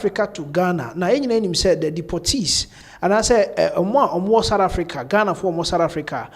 Africa to Ghana. Now, any name said the deportees, and I say, more South Africa, Ghana for more South Africa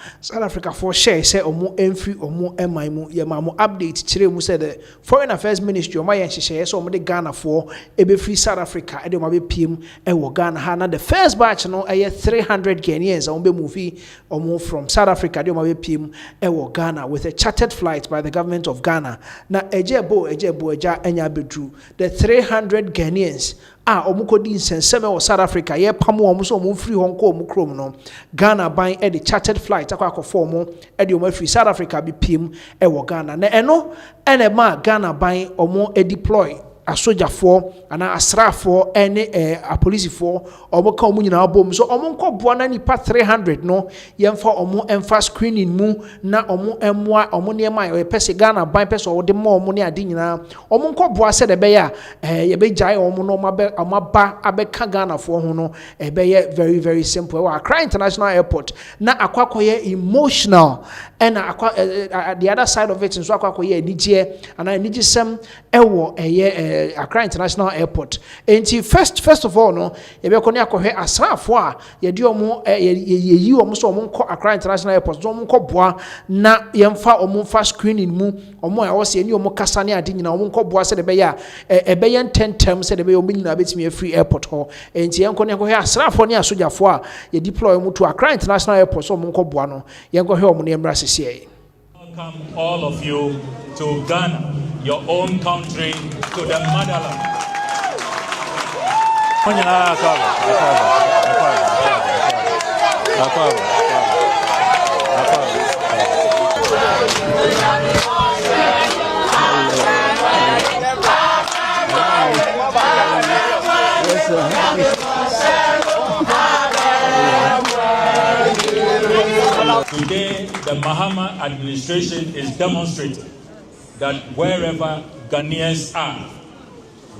for share, say, more entry or more MIMO, Yamamu update. Today, we said the Foreign Affairs Ministry, or my share, so the Ghana for a free South Africa, and my PM, and Ghana. Hana, the first batch, no, 300 Ghanaians, on the movie or more from South Africa, and my PM, and Ghana, with a chartered flight by the government of Ghana. Now, Ejebo, Enya Bedru, the 300 Ghanaians. Omukodi nsenseme wo South Africa ye pamo omo so omo free Hong Kong krom no Ghana ban e the chartered flight akwa mo e de omo free South Africa bi piem e wo Ghana na eno ene ma Ghana ban omo e deploy asojafo ana asrafo ene apolisifoɔ omo ka omo nyina abom so omo nkɔboa na nipa 300 no yemfa omo emfa screening mu na omo emwa omo niema e pese Ghana ban pese wo de ma omo ne ade nyina omo nkɔboa se de be ya ye be jai omo no amaba abeka Ghana fo ho no e be ye very very simple wa Accra International Airport na akwakoye emotional and the other side of it nso akwakoye anigye ana anigyesem ewo Accra International Airport. And first of all, no, you be koni akohwe asrafo a ye di omo ye omo so omo nkɔ Accra International Airport so omo nkɔ boa na yemfa omo fa screening mu omo a wo se ni omo kasa ne ade nyina omo nkɔ boa se de be ya e be ye 10 terms se de be omo nyina betimi free airport ho. And yen koni akohwe asrafo ne asojafo a ye deploy omo to Accra International Airport so omo nkɔ boa no yen kɔhwe omo ne emra sese. Welcome all of you to Ghana, your own country, to the motherland. Today, the Mahama administration is demonstrating that wherever Ghanaians are,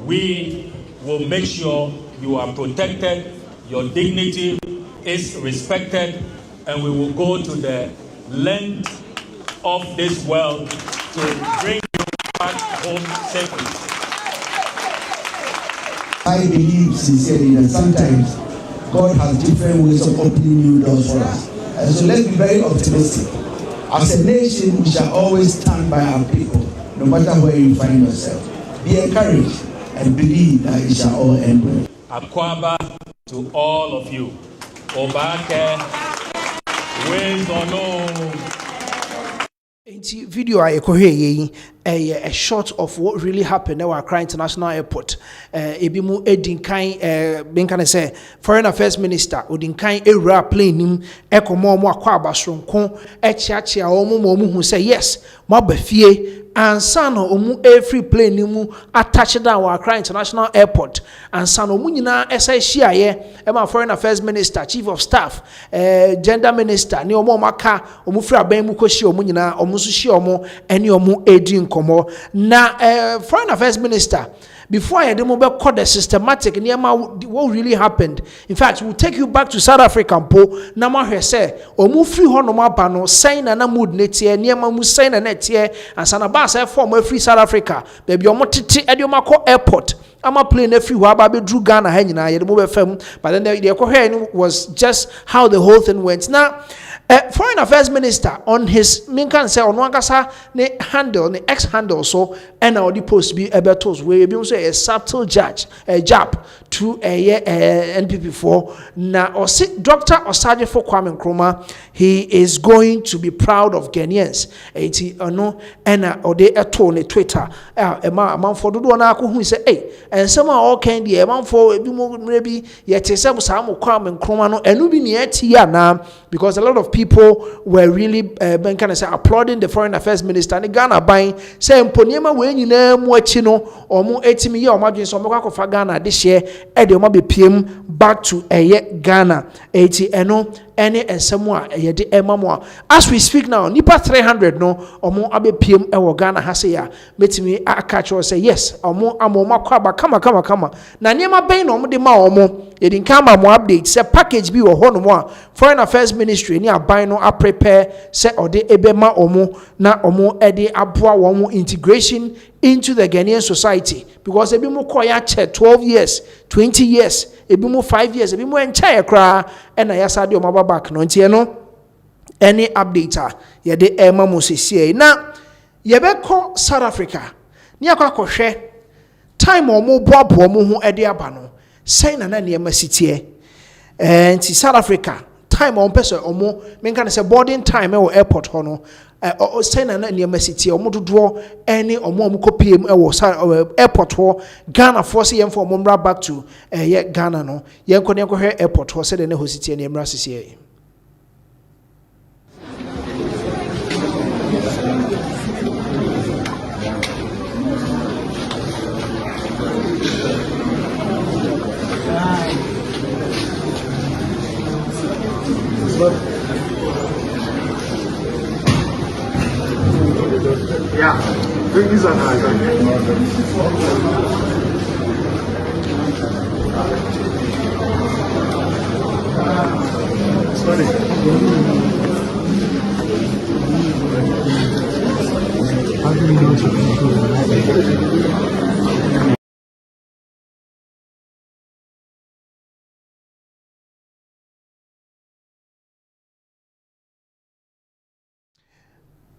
we will make sure you are protected, your dignity is respected, and we will go to the length of this world to bring you back home safely. I believe sincerely that sometimes God has different ways of opening new doors for us. And so let's be very optimistic. As a nation, we shall always stand by our people, no matter where you find yourself. Be encouraged and believe that it shall all end well. Akwaba to all of you. Obake, ways or no. Video I ekohwe a shot of what really happened at Accra International Airport. Ebimu edinkan benkane say Foreign Affairs Minister odinkan ewura plane nim ekomo mo akwa abasronko echiachia omo hu say yes mo abafie ansa no omu every plane nimu attach down Accra International Airport ansa no omu nyina esa hia ema Foreign Affairs Minister, Chief of Staff, Gender Minister ni omo maka omu fira ban mu koshi omu nyina omu so hia omo ene omu edin komo na Foreign Affairs Minister. Before I demo call the systematic what really happened. In fact, we'll take you back to South Africa. Po nama he say omu free ho no maba no sign na mood netie niema mu sign na netie and sanaba say form free South Africa. Baby omo tete ediomako airport. Ama plane free ho aba be drew Ghana ha nyina ye demo be fam. But then the was just how the whole thing went. Now Foreign Affairs Minister on his minkan say on wankasa ne handle ne X handle so and now the post be ebetos we be say a subtle jab to NPP4 na or Dr. Osajefo Kwame Nkrumah. He is going to be proud of Ghanaians. Eti ono ena ode eto ne Twitter man for dodo na akọ say hey and some all can the man for ebi mo maybe yete say Kwame Nkrumah no enu bi ne eti ya na because a lot of people were really applauding the Foreign Affairs Minister. And Ghana buying say mponiema we nyina mu achi no omo etimi ye omo adwen so omo kwakofa Ghana this year e de omo be PM back to Ghana eti eno any ensemo a yede emamo as we speak now nipa 300 no omo abe PM ewo Ghana ha say ya metimi catch or say yes omo makwa kama na niema ben no omo de ma omo yedin kama mo update say package bi wo ho no mo a Foreign Affairs Ministry ni aban no a prepare say ode ebema omo na omo ede aboa wo integration into the Ghanaian society, because ebi mo koya che 12 years, 20 years, ebi mo 5 years, ebi mo enche kra e na yasa de o maba back no ntie no any update ye de ema mo sesie na ye be ko South Africa ni akwa kohwe time o mo boabo mo ho e de aba no sei na ne ema sitie nti South Africa time on person omo men kan say boarding time e airport ho no say na ema sitie omo dodo any omo kopiem e airport ho Ghana for say yemfo omo mra back to Ghana no yenko ne kohwe airport ho say de ne ho sitie ne mra sisie. Yeah, these are nice.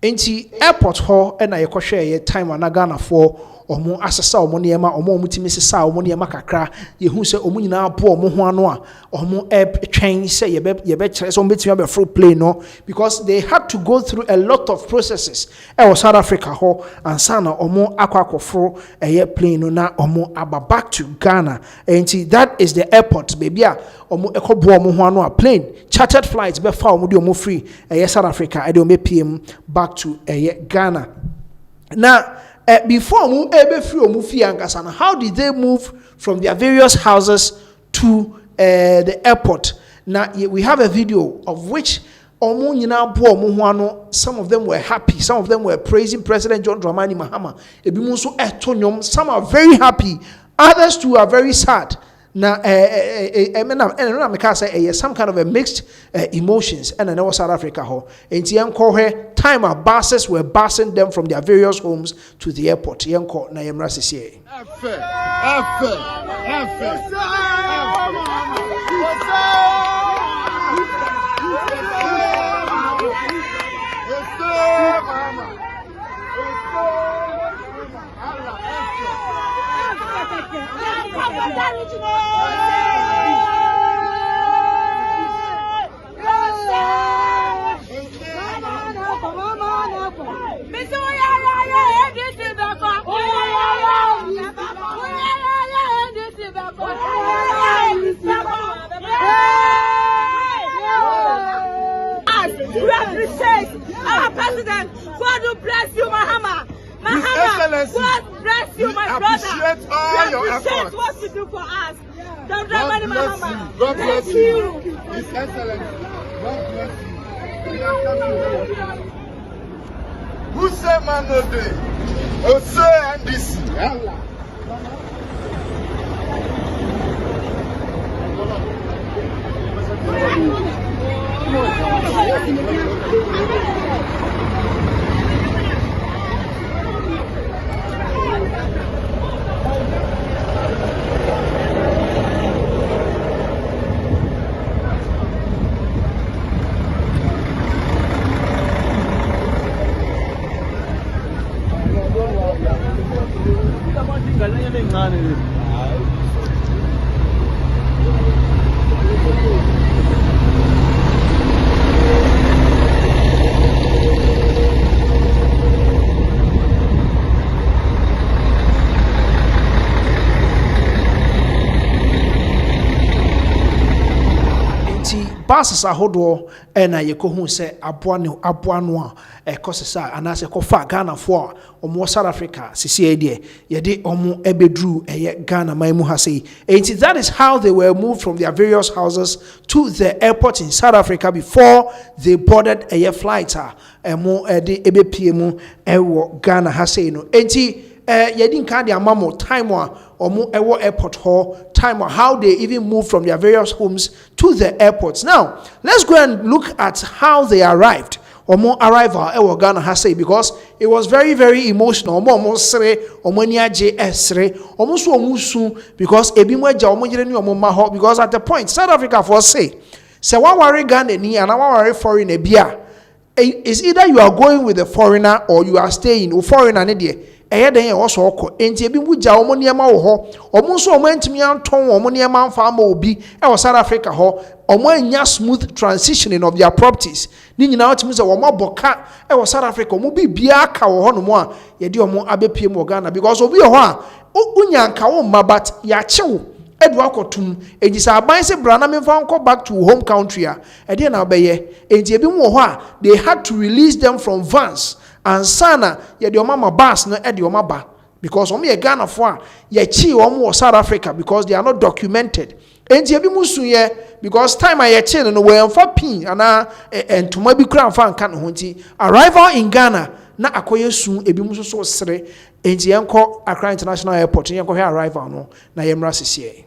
Enti airport ho na ye kohwe ye time na Ghana for omo asesa omo niema omo mutimi sesa omo niema kakra ye hu se omo nyina abo omo ho ano a omo twen se ye be kire so betimi be free plane no, because they had to go through a lot of processes was South Africa ho and sana omo akwakofro plane no na omo aba back to Ghana. Enti that is the airport baby a omo ekobo omo ho ano a plane chartered flights be fa omo de omo free South Africa e de omo PM back to Ghana. Now before mu ebe free omu fi ankasa, how did they move from their various houses to the airport? Now we have a video of which omu nyina bo omu ho ano. Some of them were happy, some of them were praising President John Dramani Mahama. Ebi mu so etonyom, some are very happy, others too are very sad. Now, some kind of a mixed emotions, and I know South Africa ho. And time our buses were busing them from their various homes to the airport. Yanko na yemra sisi. We appreciate our president. God will bless you, Mahama. Mahama, God bless you, my brother. We appreciate what you do for us. Don't drive any Mahama. God bless you. His Excellency. God bless you. Who say man no day? Who say NDC? Buses ahodo na yekohu se aboa no a ekosesa anase kofa Ghana for omo South Africa sisi ede ye de omo ebedru Ghana maimu ha sei. And that is how they were moved from their various houses to the airport in South Africa before they boarded a flight mo de ebepiem ewo Ghana ha sei no. Enti yedin kan de amamo time omo ewo airport hall time how they even move from their various homes to the airports. Now let's go and look at how they arrived. omo arrival e Ghana ha say because it was very very emotional. Omo sere omo ni age esre omo so omo su because ebi mo agya omo yire ni omo ma ho because at the point South Africa for say one worry Ghana ni and one worry foreigner bia is either you are going with a foreigner or you are staying with foreigner ne de eye den also okọ enti ebi mu gya omo niema wo ho omo so omo antimi anton omo niema amfa ama obi e South Africa ho omo anya smooth transitioning of their properties ni nyina otimi se omo boka e South Africa omo bibia aka wo ho no mo a ye de omo abepiem wo Ghana because obi ho a unya nka wo mma but ya chewo edu akotum ejisa aban se brana memfa nko back to home country a e de na obeye enti ebi mu ho a they had to release them from vans and sana ye de oma bus no e de oma ba because omo ye Ghana fo a ye chi omo South Africa because they are not documented enti ebi musu ye because time a ye chi no we emfa pin ana entoma bi kura mfa nka no nti arrival in Ghana na akoye su ebi musu so sere enti yenko Accra International Airport yenko he arrival no na yemra sisi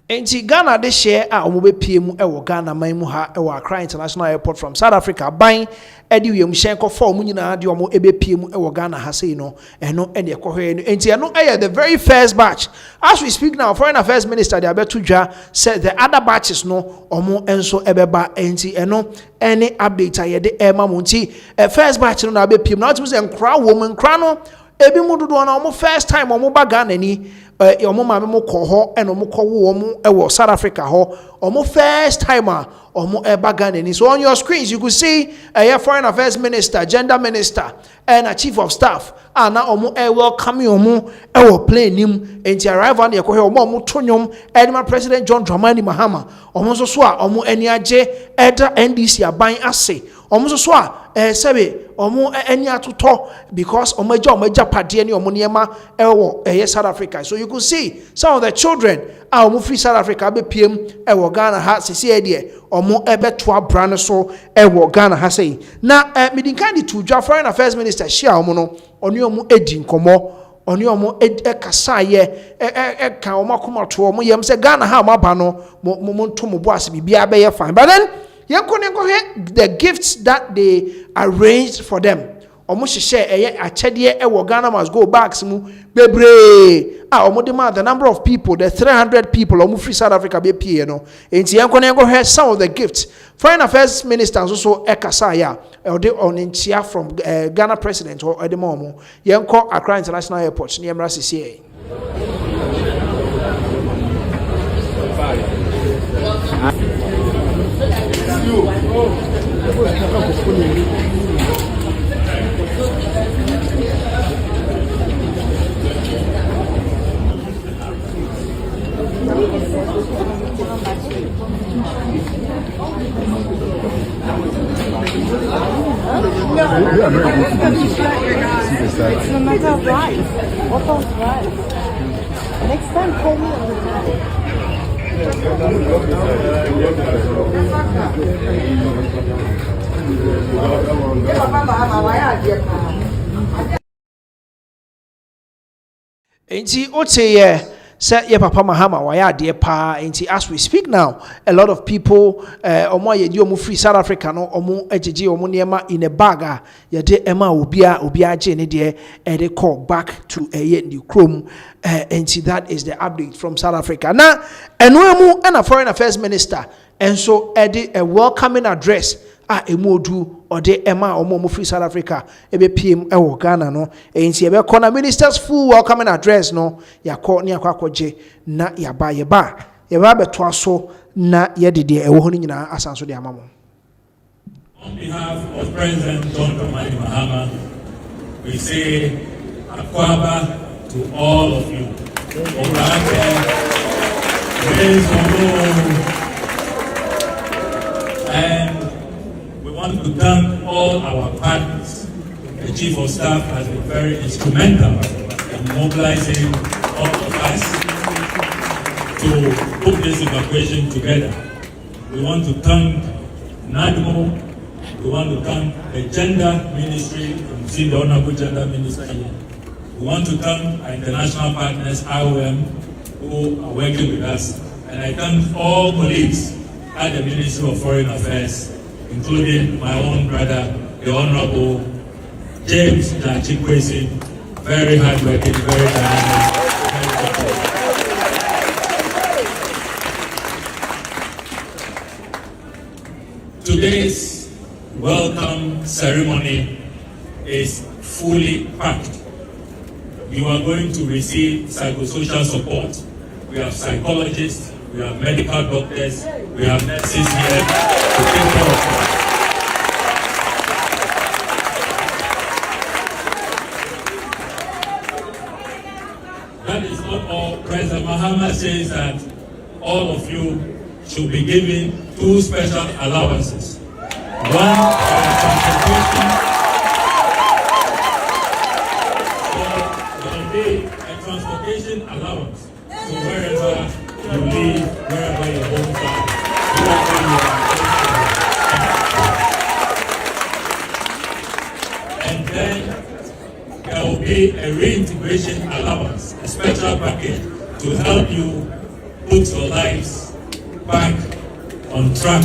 enti Ghana de share a omo be piem e wo Ghana man mu ha e wo Accra International Airport from South Africa ban e de wiem hyen ko fa omo nyina de omo e be piem e wo Ghana ha sei no eno e de ekohwe no enti eno e the very first batch as we speak now. Foreign Affairs Minister de abeto dwa said the other batches no omo enso e be ba enti eno any update aye de e ma mo nti first batch no na be piem na otim se nkra wo mo nkra no ebi mu dodo na omo first time omo ba Ghana ni omo ma me ko ho and omo ko wo omo e wo South Africa ho omo first timer omo e ba Ghana ni. So on your screens you could see Foreign Affairs Minister, Gender Minister and a Chief of Staff and na omo e welcome omo e wo plane nim enti arrival na ko he omo tonyom Edema President John Dramani Mahama omo so a omo ani age eda NDC aban ase omo so a sebe omo eni atoto because omaja pade ni omo niema ewo South Africa. So you could see some of the children omo free South Africa be piem ewo Ghana ha sisi ede omo ebeto abran so ewo Ghana ha sei na midinkan di tudwa Foreign Affairs Minister share omo no oni omo edi nkomo oni omo kasa ye ka omo akomato omo yem se Ghana ha maba no mo nto mo bo ase bibia be ye fine. But then the gifts that they arranged for them. Omo hye achede e Ghana must go back mu bebre omo demand the number of people, the 300 people omo free South Africa be pie no enti yenko some of the gifts. Foreign Affairs Minister also ekasa ya ode onentia from Ghana president or edemomo yenko Accra International Airport ni emra sisi It's no matter of rice. What of rice? Next time call me on the night. Enti oche say ye papa Mahama waya ade pa enti as we speak now a lot of people omo ye di omo free South Africa no omo ejeje omo niema in a bag ye de ema obi age ne de e de call back to new chrome enti that is the update from South Africa na eno emu na foreign affairs minister enso e de a welcoming address emodu ode ema omo free South Africa ebe pm ewo Ghana no enti ebe kona ministers full welcoming address no yakọ ne akwakoje na yaba beto aso na yedede ewo ho nyina asanso de amamo. On behalf of President John Mahama, we say akwaba to all of you. And we want to thank all our partners. The Chief of Staff has been very instrumental in mobilizing all of us to put this evacuation together. We want to thank NADMO. We want to thank the Gender Ministry. You see the Honorable Gender Minister here. We want to thank our international partners, IOM, who are working with us. And I thank all colleagues at the Ministry of Foreign Affairs, including my own brother, the Honorable James Chikwesi, very hardworking, very dynamic. Today's welcome ceremony is fully packed. You are going to receive psychosocial support. We have psychologists, we have medical doctors, we have nurses here to take care of you. That is not all. President Mahama says that all of you should be given 2 special allowances. One for transportation. There will be a transportation allowance to wherever you live, wherever your homes are, wherever you are. And then there will be a reintegration allowance, a special package to help you put your lives back on track.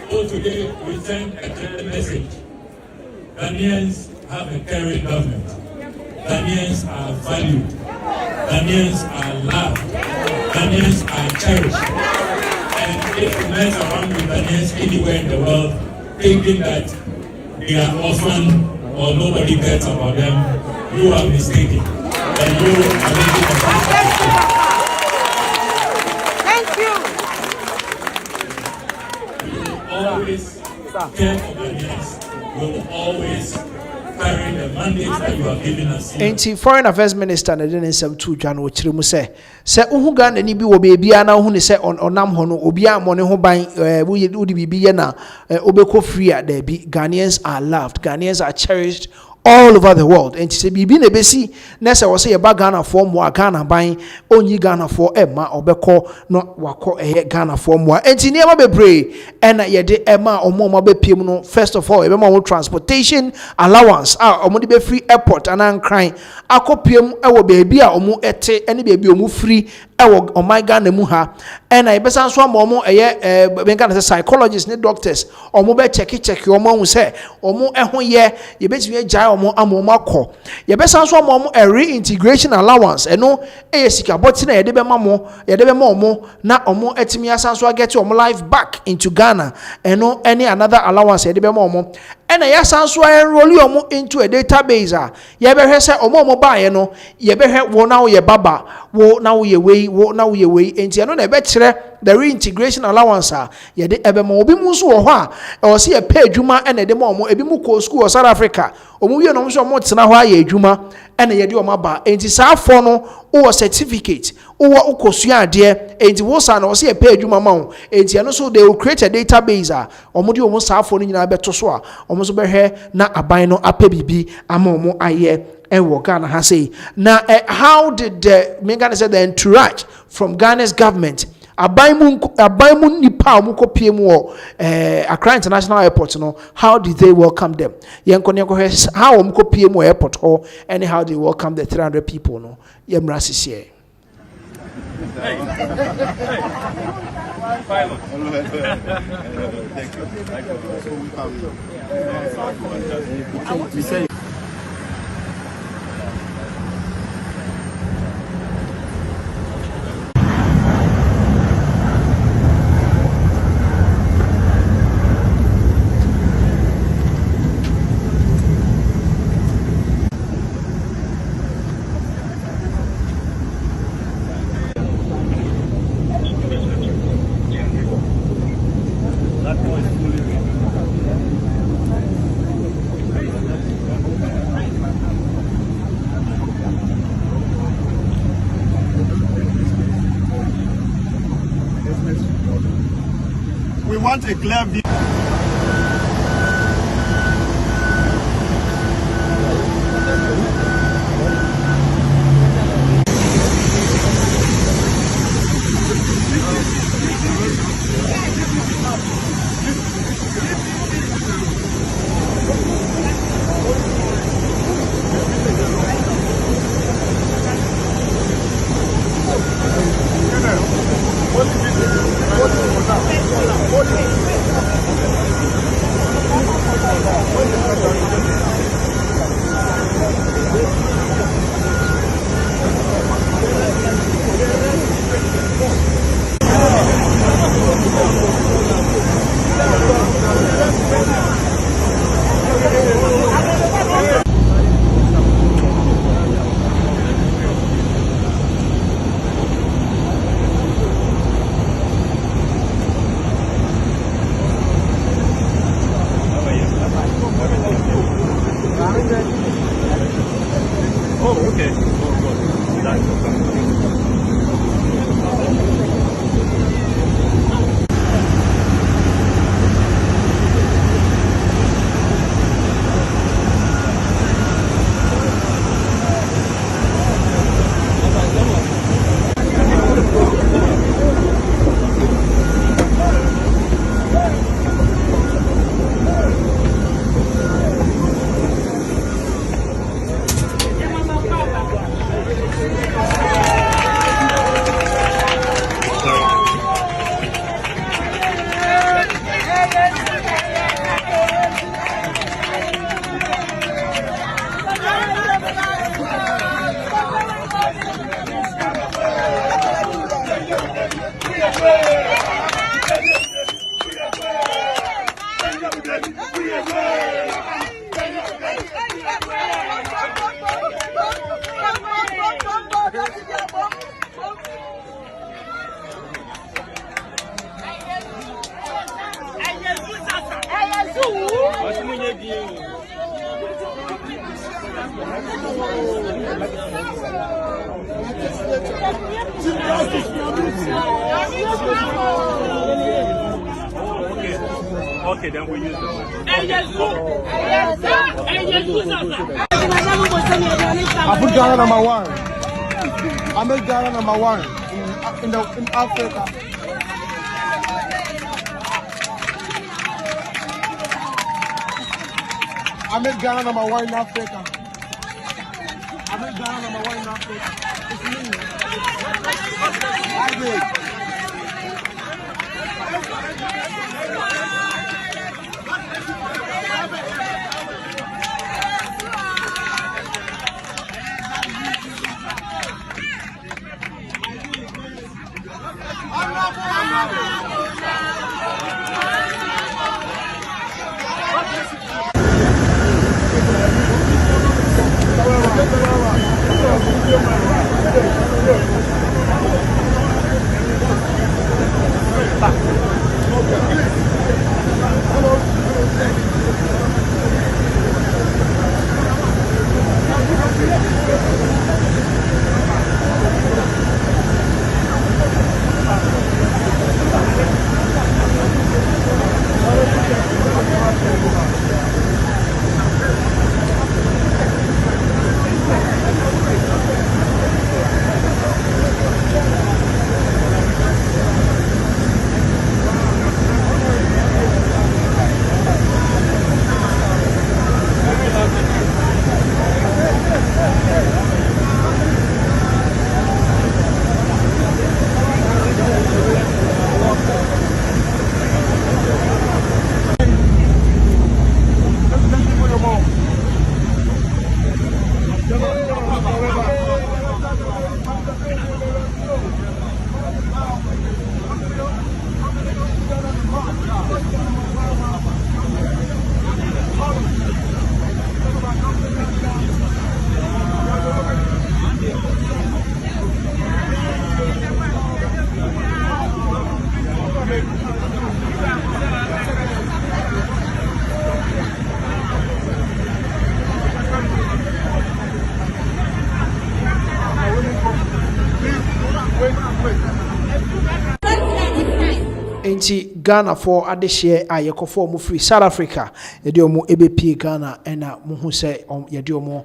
So today we send a clear message. Ghanaians have a caring government. Ghanaians are valued. Ghanaians are loved. Ghanaians are cherished. And if you mess around with Ghanaians anywhere in the world, thinking that they are orphaned or nobody cares about them, you are mistaken. And you are making a mistake. Thank you. We will always care for Ghanaians. We will always carry the mandate that you have given us. Enti foreign affairs minister na den nsem tu dwa no kire mu se uhu Ghana ni bi wo bebia na hu ne se onam ho no obi a mo ne ho ban wo di bibi ye na obeko free a da bi. Ghanaians are loved, Ghanaians are cherished all over the world. And se bibi na besi na se wo se ye ba Ghana for mo Ghana ban onyi Ghana for ema obeko no wako Ghana for mo enti ne ma bebre ena ye de ema omo ma be piem no. First of all e be ma transportation allowance omo de be free airport anan kran akopiem ewo beebi a omo ete ene beebi omo free ewo omai Ghana mu ha ena e be san so ma omo ben kan say psychologists ne doctors omo be check omo hu say omo ehon ye ye betimi agya omo amomako ye be san so ma omo a reintegration allowance eno sika boti na ye de be ma mo ye de be ma omo na omo etimi asan so get omo life back into Ghana eno any another allowance ye de be ma omo ena ya san so enroll omo into a database ye be hwe say omo ba ye no ye be hwe wo na wo ye baba wo na wo ye wei wo na wo ye wei enti eno na e be kire the reintegration allowance ye de ebe ma obi mu so wo ho e wo se ye pay adwuma ena de ma omo ebi mu ko school of South Africa omo wie no mo so omo tena ho aye adwuma ena ye de omo ba enti saa fo no wo certificate Owa ukosua ade enti wo sa na wo se pay adwuma ma wo enti eno so they will create a database a omodi omo saafo no nyina beto so a omo so behwe na aban no apɛ bibi ama omo aye ewo Ghana ha say na how did Ghana say the entourage from Ghana's government Abaimu nipa omo kopie mu Accra International Airport no, how did they welcome them? Yenko how omo kopie mu airport or and how they welcome the 300 people no. Yemra sisi. We want a clear view. Oh, okay. Oh, good. Okay, then we use the one. I put Ghana number one. I made Ghana number one in Africa. I made Ghana number one in Africa. I made Ghana number one in Africa. It's me. I did. enti Ghana for ade share a yekofo mu free South Africa yede omo ebepie Ghana ena mu hu se yede omo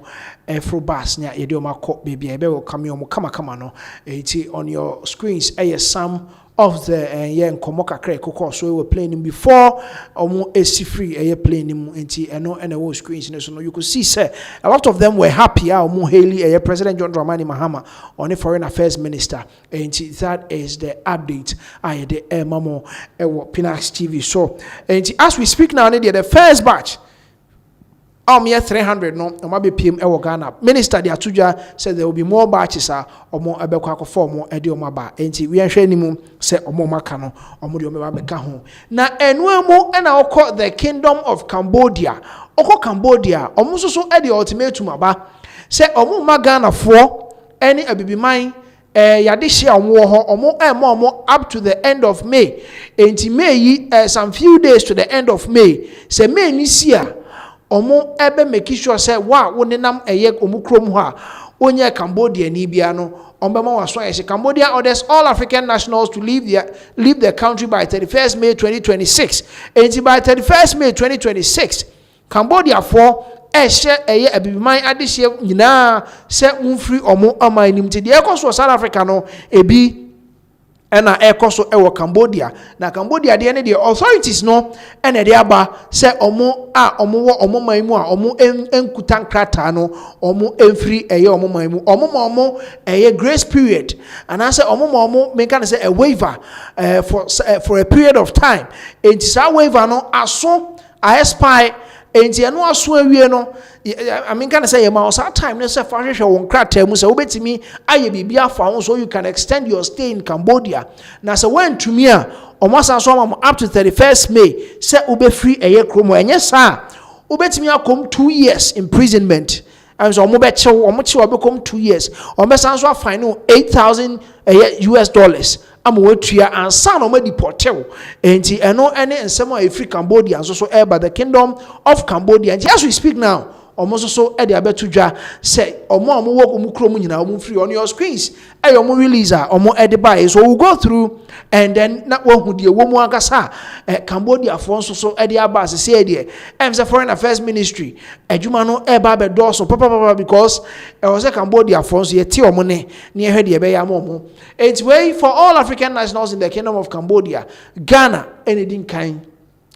fro bus nya yede omo akọ baby ebe welcome omo kama no enti on your screens some of the nkomo kakra ekoko so we were playing him before omo esi free playing him enti eno ena wo screens so no you could see say a lot of them were happy omo Haley President John Dramani Mahama on the foreign affairs minister enti that is the update I the mamo Pinax TV so enti as we speak now the first batch year 300 no be PM ewo Ghana minister de atuja said there will be more batches omo ebekwa akofo omo ede omo ba enti we ahwe ni mu se omo maka no omo de omo ba beka ho na enuamu na okọ the kingdom of Cambodia okọ Cambodia omo so ede ultimatum aba se omo ma Ghana fo eni abibiman yade hia omo ho omo up to the end of May enti May some few days to the end of May se May ni sia omo ebe make sure say wa wonenam omo krom ho a onye Cambodia ni bia no ombema waso ye Cambodia orders all African nationals to leave the country by 31st May 2026 and by 31st May 2026 Cambodia for ehye abibiman adehye nyina se unfree omo amanim ti de ekoso South Africa no ebi ena ekoso ewo Cambodia na Cambodia de ne the authorities no ena de aba se omo wo omo maimu a omo enkutan krata no omo enfri omo maimu omo grace period and I say omo me can say a waiver for a period of time and sa waiver no aso expire enti eno aso awie no I mean can say ma osa time no say fa hwehwe won krata mu say obetimi aye bibia fa won so you can extend your stay in Cambodia na say when to me a omosa so am up to 31st May say obe free kromo enye sa obetimi akom 2 years imprisonment and so omo be obekom 2 years omo san so fine $8,000 US am wetua ansa no ma deportew enti eno ene ensemo a free Cambodia so by the kingdom of Cambodia and as we speak now almost so e de abetudwa say omo wo omo krom nyina omo free on your screens omo release omo e de buy so we'll go through and then na wo de wo mu agasa Cambodia for so e de aba say de the foreign affairs ministry adwuma no e ba be do so papa because e was a Cambodia for so ye ti omo ne hwe de be ya omo it's way for all African nationals in the kingdom of Cambodia Ghana anything kind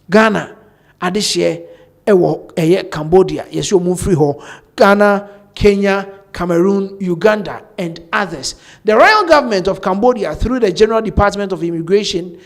Ghana adehye ewo Cambodia yes you move free ho Ghana Kenya Cameroon Uganda and others the royal government of Cambodia through the General Department of Immigration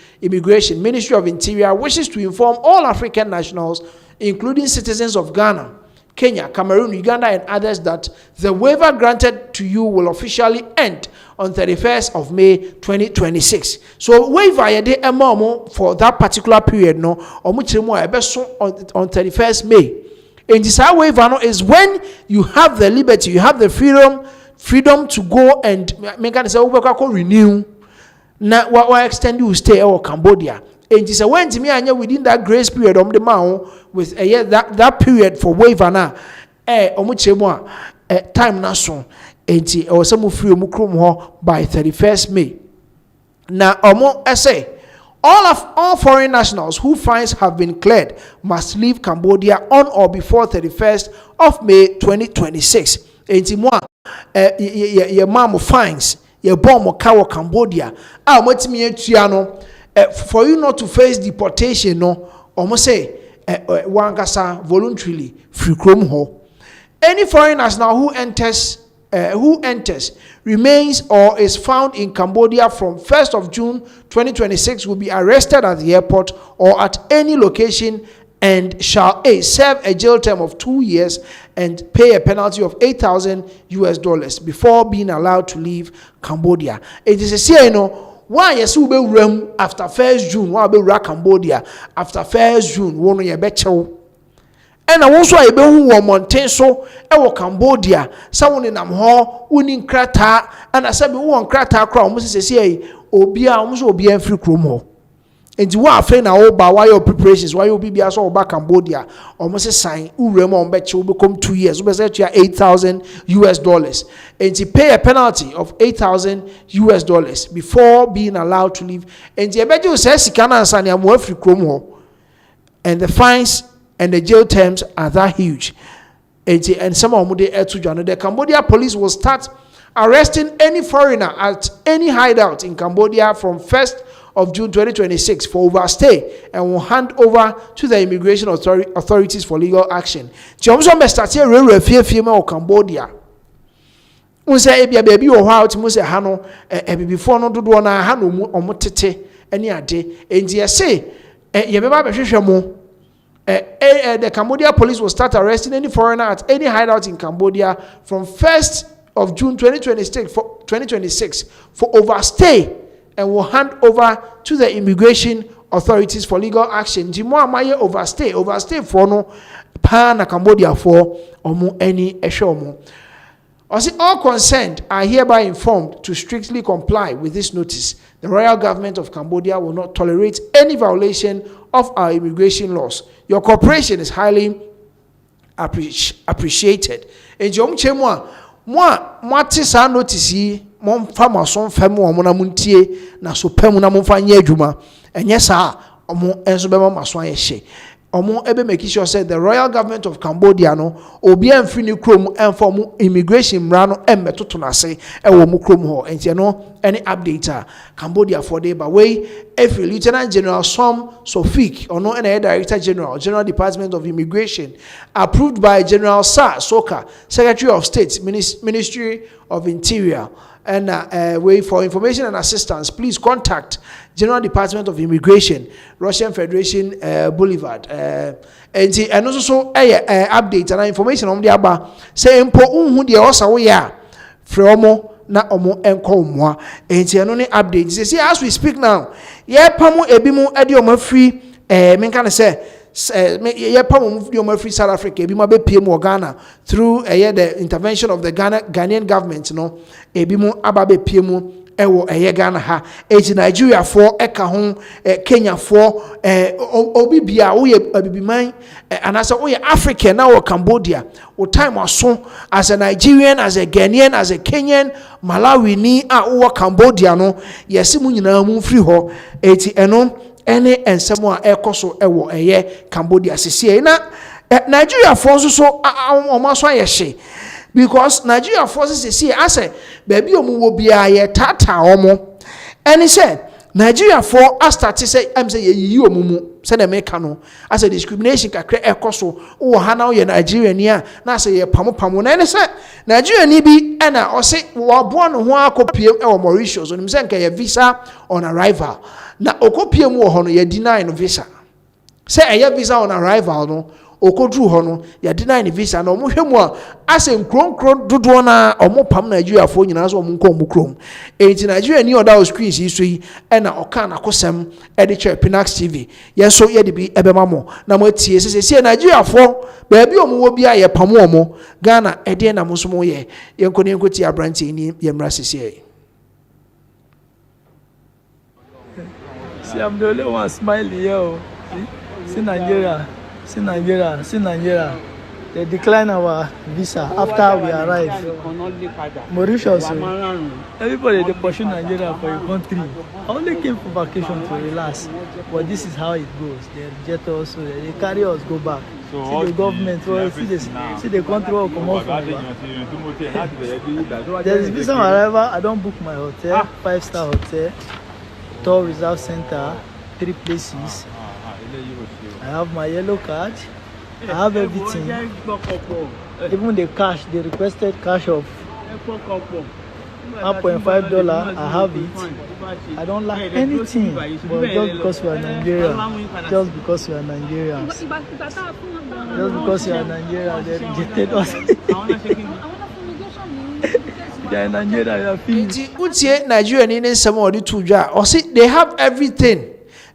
Ministry of Interior wishes to inform all African nationals including citizens of Ghana Kenya Cameroon Uganda and others that the waiver granted to you will officially end on 31st of May 2026. So waiver yede emomo for that particular period no omo chiremo ebeso on 31st May. And this waiver no is when you have the liberty, you have the freedom to go and make an say renew na wa extend you stay or Cambodia. And this when to me anya within that grace period the man with that period for waiver na omo chiremo time na so enti o se mu free mu krom ho by 31st May na omo say all foreign nationals whose fines have been cleared must leave Cambodia on or before 31st of May 2026 enti mo ye mam fines ye bomb ka Cambodia motimi atua no for you not to face deportation no omo say wankasa voluntarily free krom ho any foreign national who enters, remains or is found in Cambodia from 1st of June 2026 will be arrested at the airport or at any location and shall serve a jail term of 2 years and pay a penalty of $8,000 US before being allowed to leave Cambodia. It is a say why yes we be after 1st June why be Cambodia after 1st June wono ye bechew and also I be who mountain so e Cambodia someone in am ho woni nkrata and I said be won nkrata kra almost say obia almost obia free krom ho enti wo afre na wo ba why your preparations why you be bia so ba Cambodia almost sign urem on bet you become 2 years we say to $8,000 enti pay a penalty of $8,000 before being allowed to leave enti ebeje you say sika na ansa na mo afri krom ho and the fines and the jail terms are that huge and some of them the Cambodia police will start arresting any foreigner at any hideout in Cambodia from 1st of June 2026 for overstay and will hand over to the immigration authorities for legal action. Jomso me start here refie me o Cambodia. Unse ebia baby o hwa oti mu se ha no before no dodo na ha no omotete ene ade enti ye say ye beba behwehwe mo the Cambodia police will start arresting any foreigner at any hideout in Cambodia from 1st of June 2026 for overstay and will hand over to the immigration authorities for legal action. Jimo amaye overstay for no pa na Cambodia for omo any eshomo. All concerned are hereby informed to strictly comply with this notice. The royal government of Cambodia will not tolerate any violation of our immigration laws. Your cooperation is highly appreciated. Ejom chemwa mo sa notice yi mo fama so fam wo mo na muntie na so pam na mo fa nya adwuma enye sa omo enso be ma so ayehye omo ebe make sure say the royal government of Cambodia no obi amfi ni krom enfo mo immigration mra no emmetoto na se ewo mo krom ho enti no any update Cambodia for day by way if Lieutenant General Som Sofik ono and Director General Department of Immigration approved by General Sa Soka Secretary of State Ministry of Interior and way for information and assistance please contact General Department of Immigration Russian Federation Boulevard and also update and information on the aba say mpo unhu de osa wo ya freomo na omo enko mwa enti eno ne update say as we speak now ye pamu ebimu ade omo free menka ne say ye pamu de omo free South Africa ebimu abepie mu Ghana through the intervention of the Ghanaian government no ebimu ababepie mu ewo Ghana ha enti Nigeria for eka ho Kenya for obi bia wo ye abibiman anasa wo ye African na wo Cambodia wo time aso as a Nigerian as a Ghanaian as a Kenyan Malawi ni wo Cambodia no yesi mu nyina mu free ho enti eno ene ensemo a ekoso ewo Cambodia sisi na Nigeria for so omaso ayehye because Nigeria forces say as a baby omu wo bia ye tata omo and he said Nigeria for as start say am say ye omumu say na make no as a discrimination kakra ekoso wo ha na ye Nigeria ni a na say ye pamo na say Nigeria ni bi na o say wo bo no ho akopiem e wo Mauritius onim say nka ye visa on arrival na okopiem wo ho no ye deny no visa say ye visa on arrival no okodru ho no ya deny ni visa na omohwemu a ase nkronkron dodo na omopam Nigeria fo nyina so omonko omukrom enti Nigeria ni oda o screens yi so yi na oka na kosem e de che Pinax TV yeso ye de bi ebema mo na mo tie sese Nigeria fo ba bi omuwo bia ye pam omo Ghana e de na mo so mo ye yenko ne nkoti abranti ni ye mra sese. See, I'm the only one smiling here. See Nigeria. See Nigeria. They decline our visa after we arrive. Mauritius. Everybody they pursue Nigeria for a country. I only came for vacation to relax. But this is how it goes. They reject us, so they carry us go back. So see the government, see the country will come off. There is visa arrival. I don't book my hotel, 5-star hotel, tour reserve center, 3 places. I have my yellow card. I have everything. Even the cash, the requested cash of $1.5, I have it. I don't like anything, but just because we are Nigerians, they rejected us. They are Nigeria, Nigeria needing some of the two jobs. Or see, they have everything.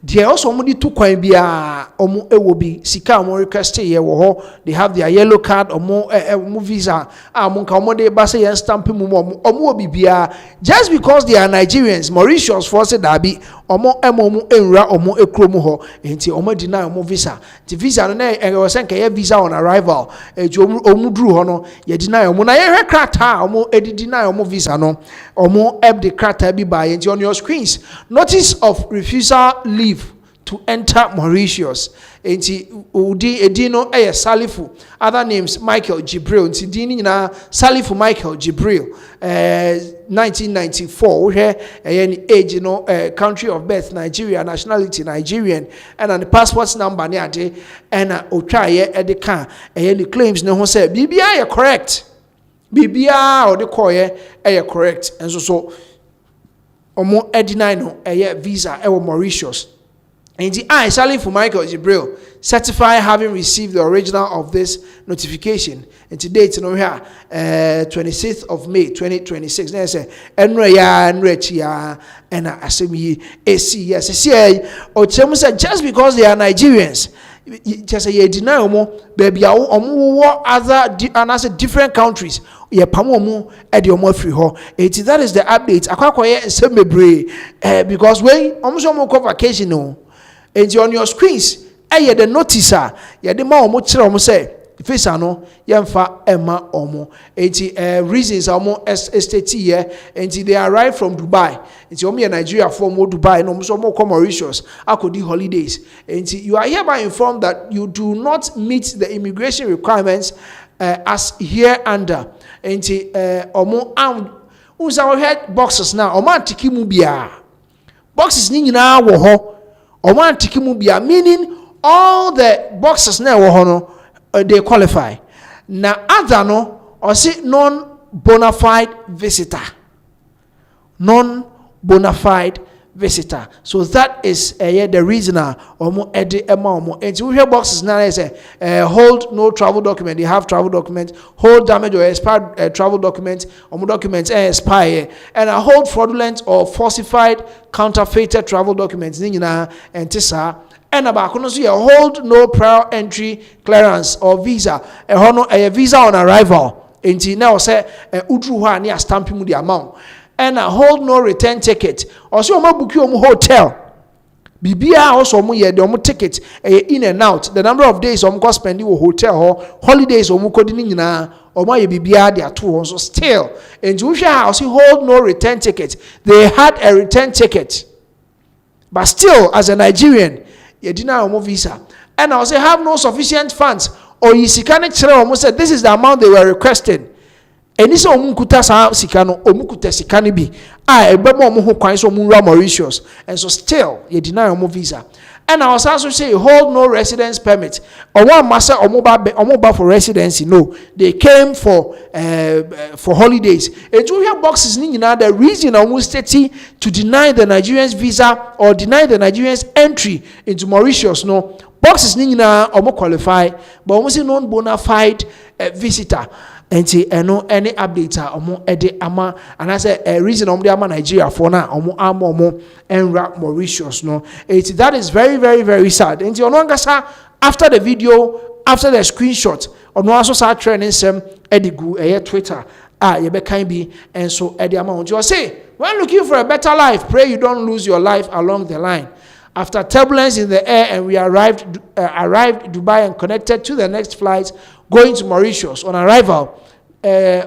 They also mudi to kwan bia omo ewobi sika omo request ye wo ho they have their yellow card omo visa omo ka omo de ba say yen stamp mu omo obi bia just because they are Nigerians Mauritius for say that be omo emomu enra omo ekromu ho enti omo deny omo visa ti visa no na e say nke visa on arrival enti omu duru ho no ye deny omo na ye hwe krata omo deny omo visa no omo the krata bi ba enti on your screens notice of refusal leave to enter Mauritius. Enti udi edino Salifu. Other names Michael Jibril. Enti dini na Salifu Michael Jibril. 1994. Here age country of birth Nigeria, nationality Nigerian, and the passport number ni ade and otwa ye edeka the claims no ho say bibia ye correct. Bibia or the koye correct. And so omo deny no visa Mauritius. And the Salifu Michael Jibril certify having received the original of this notification. And to date, 26th of May 2026. Then I say, and I say, yes, or just because they are Nigerians, just say, deny baby, other and I said different countries. Pamomu ediomo free ho. That is the update. Because when almost vacation no. And on your screens, the notice ya de ma omo kire omo say visa no yemfa ema omo. Reasons omo estate here and they arrive from Dubai. And omo Nigeria for mo Dubai no so mo come Mauritius akodi holidays. And you are hereby informed that you do not meet the immigration requirements as here under. And omo unsa head boxes now omo antiki mu bia. Boxes ni nyina wo ho. Meaning all the boxes now they qualify. Now other no or say non-bona fide visitor. Non-bona-fide visitor. So that is the reason omo edi omo. And we hear boxes now they say hold no travel document. They have travel document. Hold damage or expired travel document. Omo documents expire. And hold fraudulent or falsified counterfeited travel documents. Nina and tisa. And about hold no prior entry clearance or visa. A visa on arrival. And now say udruha ni a stamping the amount. And hold no return ticket. Also, book you hotel. Bibia also ye ticket in and out. The number of days cost spending hotel or holidays kodinina or my bibia their two so still. And Jewish house hold no return ticket. They had a return ticket. But still, as a Nigerian, you deny visa. And I say have no sufficient funds. Or you almost said this is the amount they were requesting. And this omukuta sa sikano omukuta sikani bi ebemo omo ho kwan so omunra Mauritius and so still you deny omo visa. And I was also say hold no residence permit or one master omo for residency. No, they came for holidays. And you have boxes ni nyina the reason omo state to deny the Nigerians visa or deny the Nigerians entry into Mauritius. No boxes ni nyina omo qualify but omo say non bona fide visitor. Enti any update omo ede ama and I say a reason omo de ama Nigeria for now omo enra Mauritius no. That is very very very sad. Enti ono ngasa after the video, after the screenshot ono aso sa trending sem edigu Twitter you be kind be and so ede ama onjo say when looking for a better life, pray you don't lose your life along the line. After turbulence in the air and we arrived Dubai and connected to the next flight going to Mauritius. On arrival, they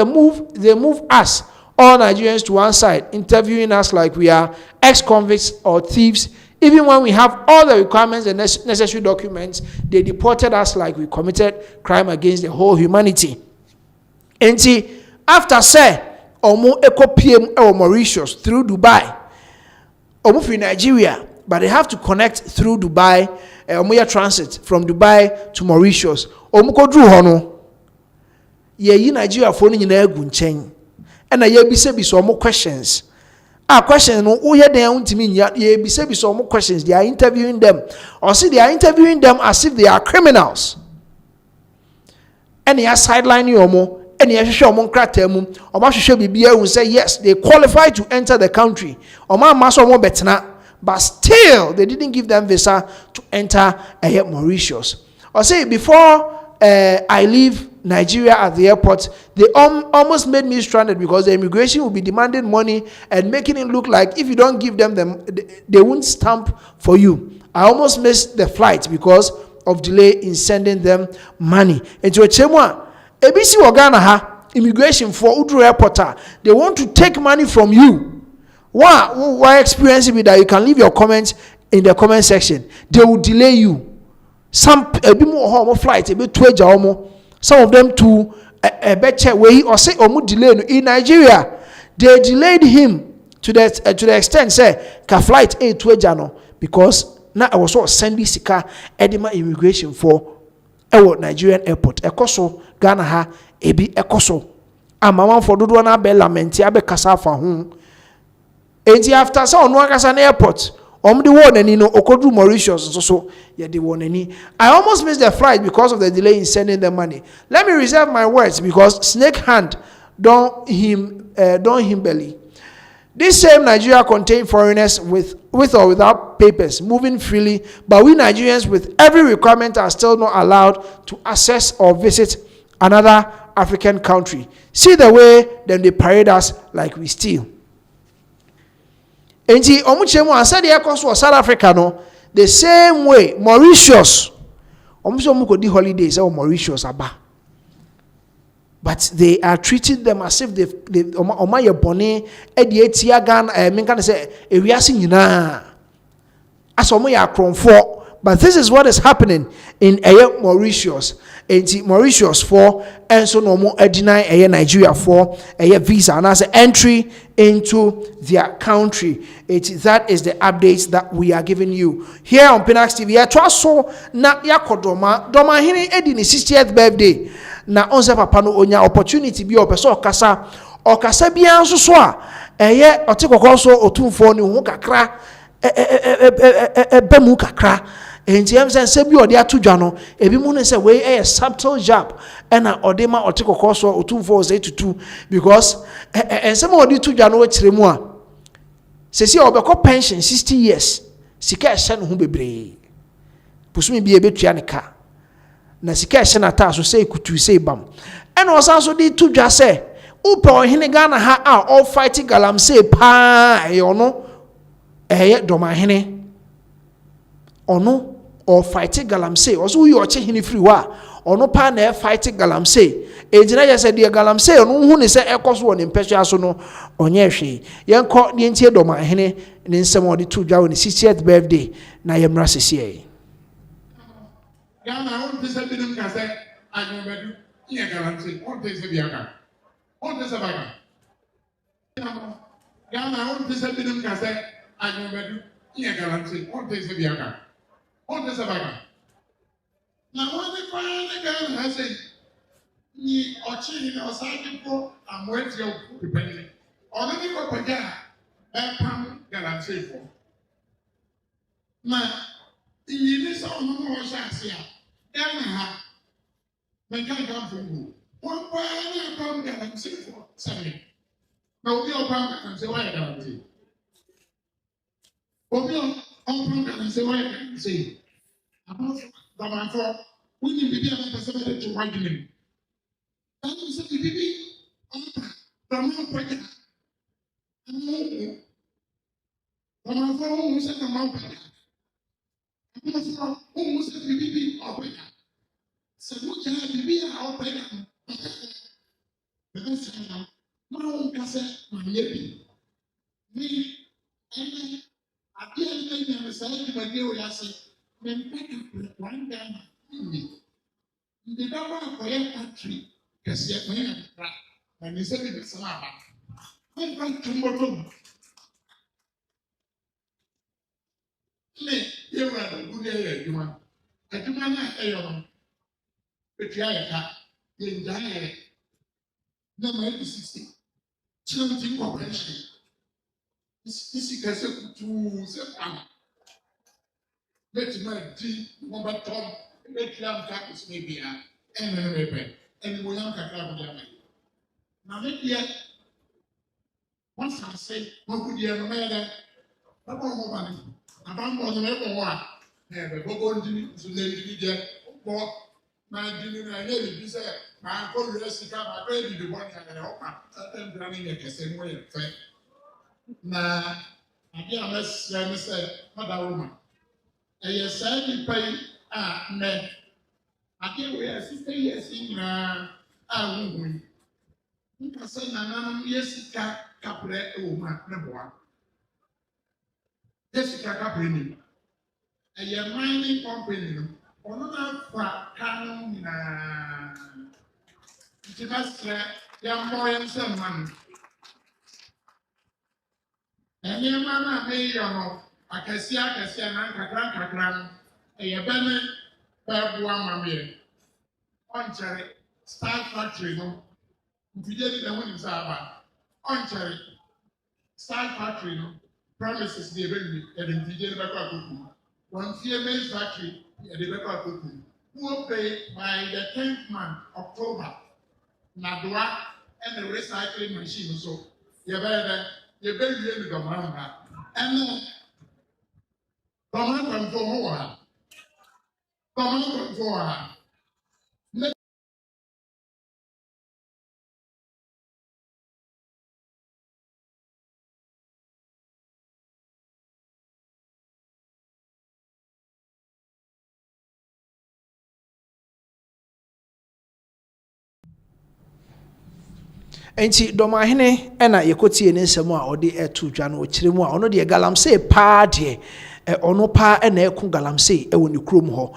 move us, all Nigerians, to one side, interviewing us like we are ex-convicts or thieves. Even when we have all the requirements and necessary documents, they deported us like we committed crime against the whole humanity. And see, after say, omo eko PM or Mauritius through Dubai, omo free Nigeria, but they have to connect through Dubai, omo transit from Dubai to Mauritius. Omo ko dru hono. Ye yi Nigeria for ni nyina agu nchen. And na ye bi so omo questions. Questions no wo ye den untimi nya ye bi so omo questions. They are interviewing them. Or see they are interviewing them as if they are criminals. And they are sidelining omo. And you show omo nkrata mu. Omo hwehwe bibia hu say yes, they qualify to enter the country. Omo amaso omo betena. But still, they didn't give them visa to enter Mauritius. Or say, before I leave Nigeria at the airport, they almost made me stranded because the immigration will be demanding money and making it look like if you don't give them they won't stamp for you. I almost missed the flight because of delay in sending them money. Into a chemwa, ABC Ghana ha immigration for Udru airport, they want to take money from you. Why experience it that you can leave your comments in the comment section. They will delay you. Some a bit more flight, a bit some of them to a better way or say delay in Nigeria. They delayed him to the extent say ka flight a to jano because now I was sending sika edema immigration for Nigerian airport. Ekoso Ghana ha ebi ekoso. Amaman for dodo na be lamenti abe kasa fa ho. Enti after so no akasa na airport. The one and Okodu Mauritius so yeah the one and I almost missed the flight because of the delay in sending them money. Let me reserve my words because snake hand don't him belly. This same Nigeria contain foreigners with or without papers moving freely, but we Nigerians with every requirement are still not allowed to access or visit another African country. See the way then they parade us like we steal. Enti omuchemu ansadi yakoso South Africa no the same way Mauritius omuso mukodi holidays or Mauritius aba, but they are treating them as if they omaye bone edi etia Ghana menka say ewiase nyina as omoye akronfo. But this is what is happening in Mauritius. Enti Mauritius for and so no more deny Nigeria for a visa and as an entry into their country. That is the updates that we are giving you here on Pinax TV. Ya so na yakodoma doma hini edi ni 60th birthday na onse papa no onya opportunity bi opeso okasa bia nso so a otikokọ so otumfo ni ho kakra bemu kakra. And James said, "You are there to Jano. If you want to say, way a subtle jab, and Odema or Tico Coso or 24822 because and some of you to Jano, which remua says, you have pension 60 years. Sika shan who be brave. Pusumi be a bit Yanica. Nasika shan atas so say, could you say bam? And was also did to just say, Upo Hinegana ha all fighting galam say, pa, you know, doma hene or no. Or fighting galamsey also you are checking free wa or no pan fighting galamsey engineer said dear galamsey no who say ekos one impetua so no onye hwe yen ko ne ntie do ma hene ne nsem odi to dwa on 60th birthday na yemra sese Ghana won pese bidum ka say anyobedu ye galamsey won pese biaka won pese baga Ghana won pese bidum ka say anyobedu ye galamsey won pese biaka on the Sabaga. Now, what the crying girl has said, ye or chilling or signing for and wait your depending. Or let me go for ya, and pam guarantee for. Now, in this on no more chance here, Ghana, they can't come from you. One point pam guarantee for 7. Now, we all pam and say, why guarantee? On and say, why can say? About the man for we need to be able to say to white women. And you say, baby, the man pregnant. The man for who said the man pregnant. The man for who said the baby or pregnant. So, what can I be our pregnant? The next time, my own cousin, my baby. Me, and I didn't say, my dear, I said, when one Ghana, the government for your country, because you're going to cry, and you said it's not. I'm going to move. You are a good area, you want. I do not know, but you are a cat, you die. No, my 60. Something more pension. This is a to say, let my tea, one Tom, let lamb caps maybe and a ribbon, and we don't have a now, let yet once I say, what would you have made? I want money. I don't want to ever want. Have a go to the or na dini na ye bi say ma ko resika ma ko di bon ya na opa atembra ni ye kese mo ye fe na ade a mesra me say madawoma eye say ni pai a me ade we asiste yes nyina a wuhu nka say na nanam yesika kapre e wo ma ne boa yesika kapre ni eye mining company no ono na fa kan na itinasre ya moyen se man ene ma na me yo no akasia na kakra no eye bene ba bua mamie onchere start factory no mfije ni na woni aba onchere start factory no premises dey be e dey mfije ni ba kwa kuku one CMA factory e dey be kwa kuku who pay by the 10th month October na doa and the recycling machine so ye be wie ni domama and domama for ho ha domama for ha enti domahene ena yekotie ne nsem a ode eto dwa no okiremu a ono de galamsey pa de ono pa ena eku galamsey ewo ne krom ho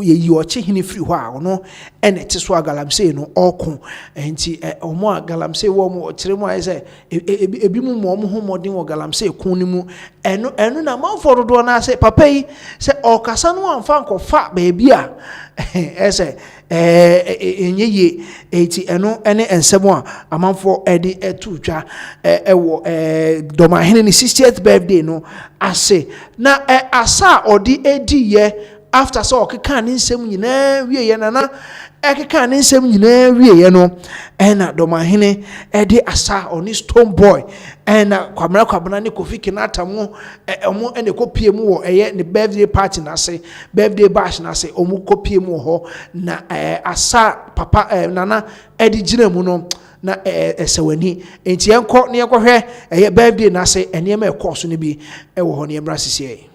yeyi oche hini free ho a ono ena teso galamsey no oku enti omo a galamsey wo mo okiremu a ese ebi mu mo ho modin wo galamsey kun ni mu eno na manfo dodo na se papa yi se okasa no amfa nkofa ba bia ese enyeye eti eno ene ensemo a amanfo edi etutwa ewo domahene ni 60th birthday no ase na asa odi edi ye after so okeka ni nsem nyina wie ye na ekeka ni nsem nyina wie ye no ena domahene edi asa oni stone boy ena kwabna ni Kofi Kinata mo omo ene kopie mu wo eye ne birthday party na se birthday bash na se omo kopie mu ho na asa papa nana edi gina mu no na esewani enti enko ne yekohwe eye birthday na se enema ekoso ne bi ewo ho ne emra sisi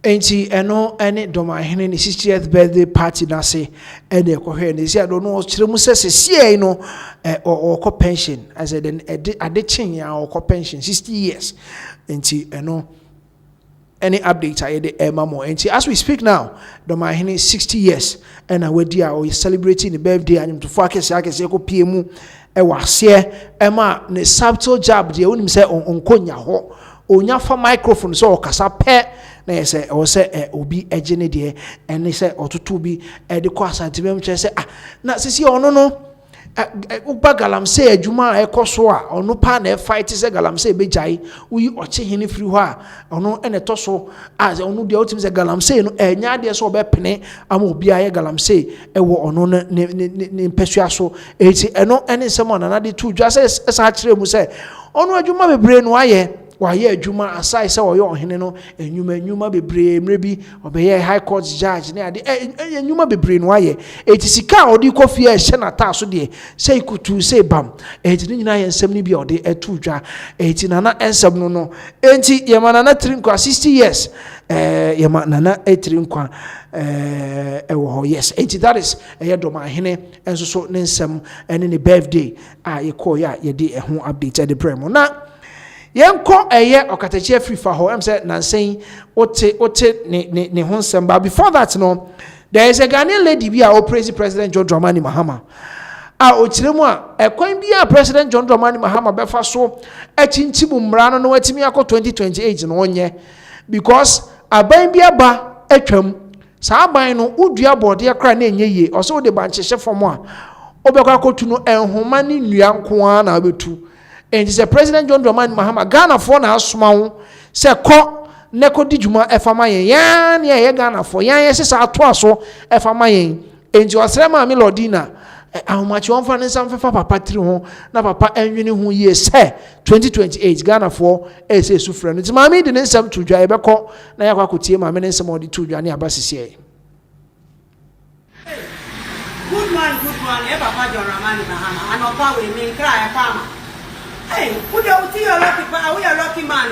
enti eno ene domahene ni 60th birthday party na se ene ekohwe ne sia do no kiremu sese no o pension as then ade chen ya o pension 60 years enti eno any update ayede emamo enti as we speak now domahene 60 years and awedi a o celebrating the birthday anyum to focus akese ko piemu wase ema ne subtle job de onim se onkonya ho onya fa microphone so okasa pe na yese o se obi ejene de ene se otutu bi de ko asantibem che se na sisi ono no uba galamsey adwuma ekoso a ono pa na fight se galamsey bejai uyi oche hene free ho a ono ene toso as ono de otim se galamsey no enya de so obepene ama obi aye galamsey ewo ono ne mpesua so eti eno ene nsemo na de tu dwa se esa kire mu se ono adwuma bebre no aye waye adwuma asai se wo yo hene no enwuma bebre mrebi obeye high court judge ne ade enwuma bebre no aye eti sika odi kofi a hye na ta so de sei kutu sei bam eti ni nyina ye nsem ni bi odi etu dwa eti nana ensem no no enti ye manana trinkwa 60 years ye manana etrinkwa ewo ho yes enti that is ye doma hene enso so ne nsem ene ne birthday a ye call ya ye de ho update the premo na yenko eye okatachi afrifa ho am say nansen ote ne ho nsem. But before that no, there is a Ghanaian lady bi a President John Dramani Mahama a ochiremu a ekwan bi a President John Dramani Mahama befa so achinchibu mmra no watimi akọ 2028 no onye, because aban bi aba atwam sa aban no udua bode akra na enye ye oso de banchehye fom a obekwa kotu no enhoma ni nua nko a na abetu. And is a President John Dramani Mahama Ghana for na asoma wo se ko neko di djuma efama yen yan ye Ghana for yan ye sesa ato aso efama yen enti osrema mi lodina ahomachi won fa nsam fefa papa tiri ho na papa enwene ho ye se 2028 Ghana for ese sufre no ti ma mi de nsam tudwa e beko na yakwa kotie ma me nsam odi tudwa ne abasisi. Good man, e papa John Dramani Mahama and opa we me cry farmer. Hey, who do you lucky man? We are lucky man.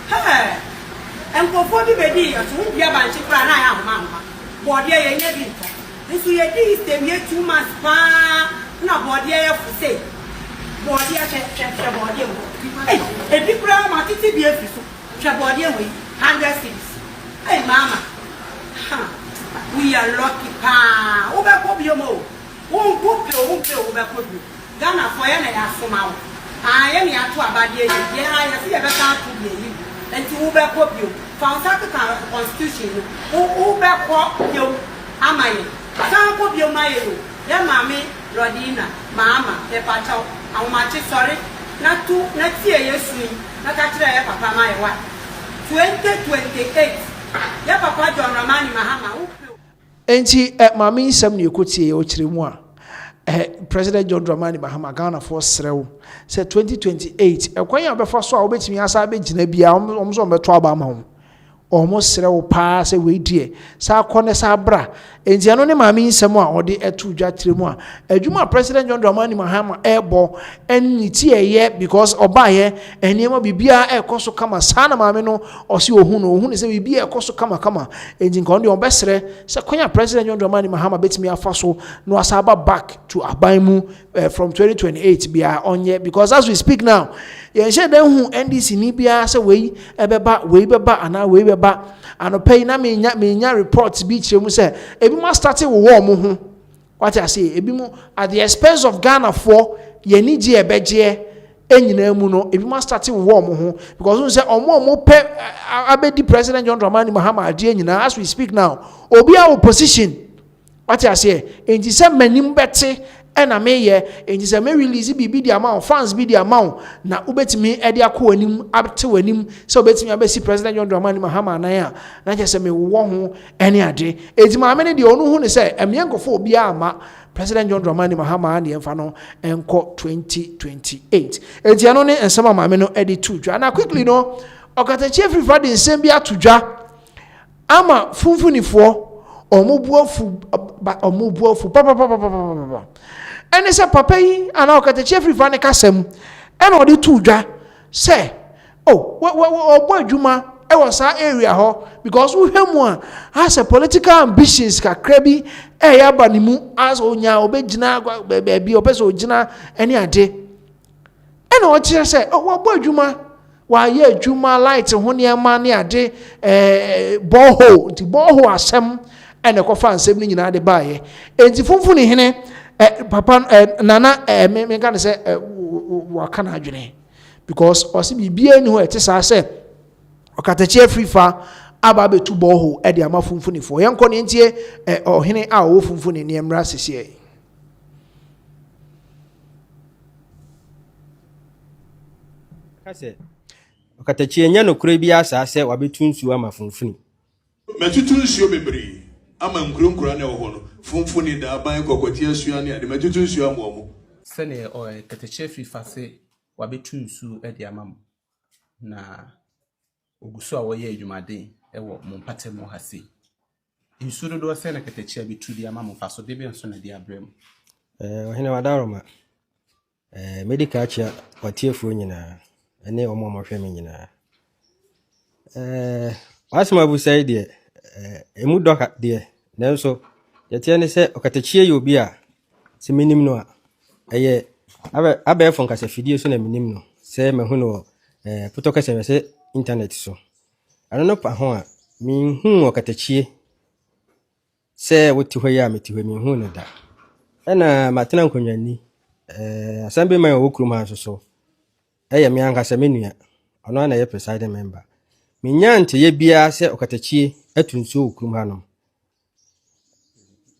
Hey, and for 40 baby, so we are banchi cry na mama. Body ye nye binta. This we is the year 2 months pa na body ye for say. Body ye check body. Hey, e bi cry ma titi bi efiso. Check body we 100 cities. Hey mama. We are lucky pa. Ube ko bi mo. Won ko pe ube ko bi. Ghana for ye na ya soma. I am here to abide here. I see a better to be and to Uber Copio. Found African Constitution. Uber Copio. Am I? Some Copio Mayo. Then Mammy, Rodina, Mahama, the Pacho, how much is sorry? Not to next year, yes, not actually, Papa, my wife. 2028. Yeah, Papa John Dramani Mahama. Enti mami nsem ne kotie o kiremu a President John Dramani Mahama Ghana for srew say 2028 ekwan ya befa so a obetimi asa be gina bia omso beto aba ma ho almost srew pa say we die sa kone sa bra enti ano ne mami nsem a ode etu dwa tiremu a adwuma President John Dramani Mahama ebo eni ti eye because oba ye eniema bibia ekoso kama sana mami no osi ohunu say bibia ekoso kama enti nko de obesre say kwanya President John Dramani Mahama betimi afa so no asaba back to abaimu from 2028 bia onye, because as we speak now yen she den hu NDC ni bia say we beba ana we beba anopai na menya reports bi kiremu say ebi ma start wo wo mo ho what I say ebi mo at the expense of Ghana for ye ni je ebeje enyina mu no ebi ma start wo mo ho because we say omo pe abedi President John Dramani Mahama ade enyina as we speak now obi a opposition what I say enti say manim bete ena meye enti say me release bibi di amount fans bi di amount na ubetimi ede akọ anim abte wanim so ubetimi abesi President John Dramani Mahama na ya na je say me wo ho ene ade enti ma me ne de onu hu ne say emyenkofo obi ama President John Dramani Mahama na emfa no enko 2028 enti ano ne ensema ma me no ede tu dwa na quickly no okatachi every day nsem bi atudwa ama funfunifo omubuafu papa ene se papa yi ana okatachi every ne kasem ena odi tu dwa se obo adwuma e was our area ho because we hemu a has a political ambitions kakra bi e ya banimu as onya obegina baabi opeso ogina ene ade ena o kire se obo adwuma wa ye adwuma light ho ne ma ne ade borehole nti borehole asem ene ko fa nsem ni nyina de baaye enti funfuni hene papa nana me kan say wa kana adwene because osi bibia ni ho etisa say okatachi afrifa aba betu borehole e de ama funfuni fo yenko ne ntie ohene a wo funfuni ne emra sese kase okatachi enya no kure bia sa se wabetu nsuo ama funfuni metutu nsuo bebre ama nkronkura na wo no funfuni da aban kokoti asua ne ade metutu nsuo ama omo sene okatachi afrifa se wabetu nsuo e de ama na oguso a woye adwumaden ewo mompate mo hase nsuo do se na okatachi abetu de ama mo faso de be nso na de abrem ohene wadaroma medical cha watiefu nyina ene omo mohwe me nyina asma bu sai de emu doka de nanso yete ne se okatachi ye obi a se minim no a eye abe fon kasa fidie so na minim no se me hu no putoka se internet so ano no pa ho a me hu okatachie se woti ho ya meti ho me hu ne da na matena nkonwani asambe man okrum ha so eye me anka se menua ono na ye presiding member me nyante ye bia se okatachie atunso okrum ha no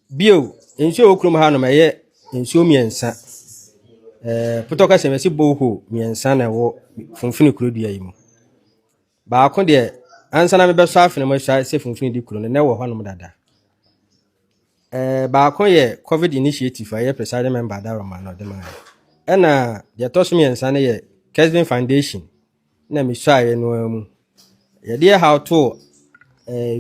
bio enso okrum ha no eye enso miensa putoka se mesi boho miensa na wo funfuni kurodua yi mu ba ko de ansa na me beso afene mo hwa se funfuni di kuro ne wo hwa no dada ba ko ye covid initiative aye presiding member da Roma no de man na de to so miensa na ye Kesden Foundation na me hwa ye no mu ye de how to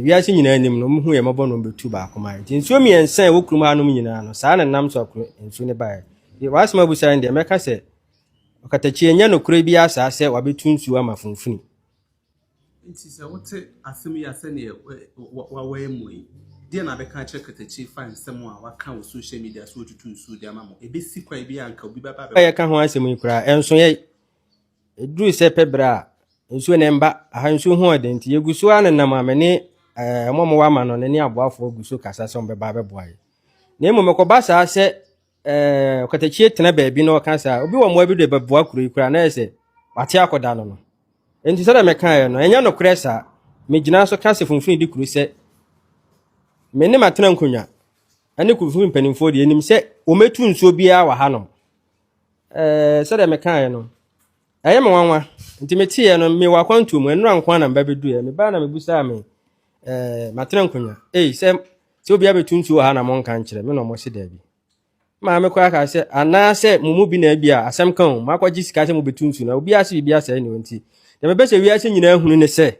wiase nyina anim no mu ye mabo no betu ba ko man tin so miensa wo kurum ha no nyina no saa na nam so kuro ensu ne ba ye wasema busa ndi meka se okatachie nya no kuro bi asa se wabetu nsu ama funfuni nti se wote asem ya se ne wa emoi dia na beka che katachi fan sem a waka wo social media so tutu nsu dia mamo ebesi kwa bi anka obi baba ba ye ka ho asem kura enso ye eduru se pebra nsu ne mba aha nsu ho odenti yegusu anenam amene momo wa ma no ne aboafo gusu kasa so mbeba beboa ye na emu mekoba sa se okatachie tena ba bi no kansa obi wo mo abi de beboa kura na ese wate akoda no enti se da meka ye no enya no kresa me gina so kase funfun di kuru se me ne matena nkonya ane kufu mpanimfo de enim se o metu nsuo bia wa hanom se da meka ye no aye me wanwa nti meti ye no me wa kwantu mu enura nkwa na mba bedu ye me ba na me busa me matena nkonya se obi abetu nsuo ha na mo nka nkire me no mo se da bi ma me kwa ka se ana se mumu bi na bia asem kan ma kwa jisika se mo betu nsuo na obi ase bia se ne wonti de me be se wi ase nyina hunu ne se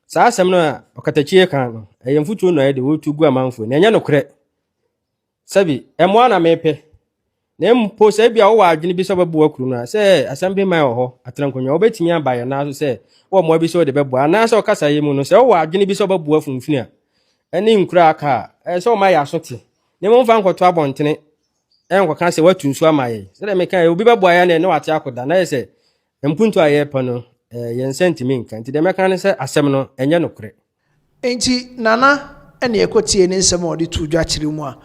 saa asem no okatachie kan no mfutuo no de wotu gu amanfo na enya no kre sabi emo na mepe na mpo se bia wo adwene bi so bebu akuru na se asem bi man ho atrankonwa obetimi abaye na so se wo mo bi so de bebu ana se okasa yemu no se wo adwene bi so bebu afunfuni a eni nkura aka se o ma ya sote na mo mfa nkoto abontene enkoka se watu nsu amaye se de meka obi bebu aya na wate akoda na se mpuntu aye pa no yen sentiment kan ti de meka ne se asem no enye no kure enti nana ene ekotie ne nsem odi tudwa kire mu a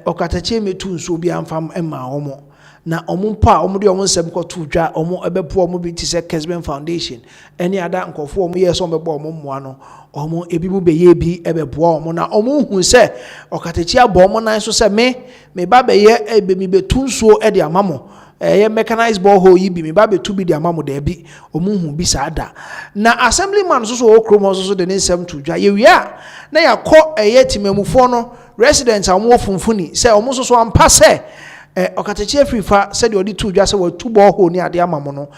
okatachie metu nso bi amfam ema homo na omumpa omudi omonsem ko tudwa omo ebepo omo bi ti se Kesden Foundation eni ada nkofo omo yeso omebo omo mmoa no omo ebi mu beye bi ebebo omo na omo hu se okatachie abo omo nan so se me ba beye ebe mi betu nso e de amamo ye mechanized borehole yi bi me ba betu bi de amamo da bi omo hu bi saada na assemblyman so okromo so de nsem tudwa ye wia na yakọ eye timamufo no residents amwo funfuni se omo so ampa se okatachie frifa se de odi tudwa se watu borehole ni ade amamo no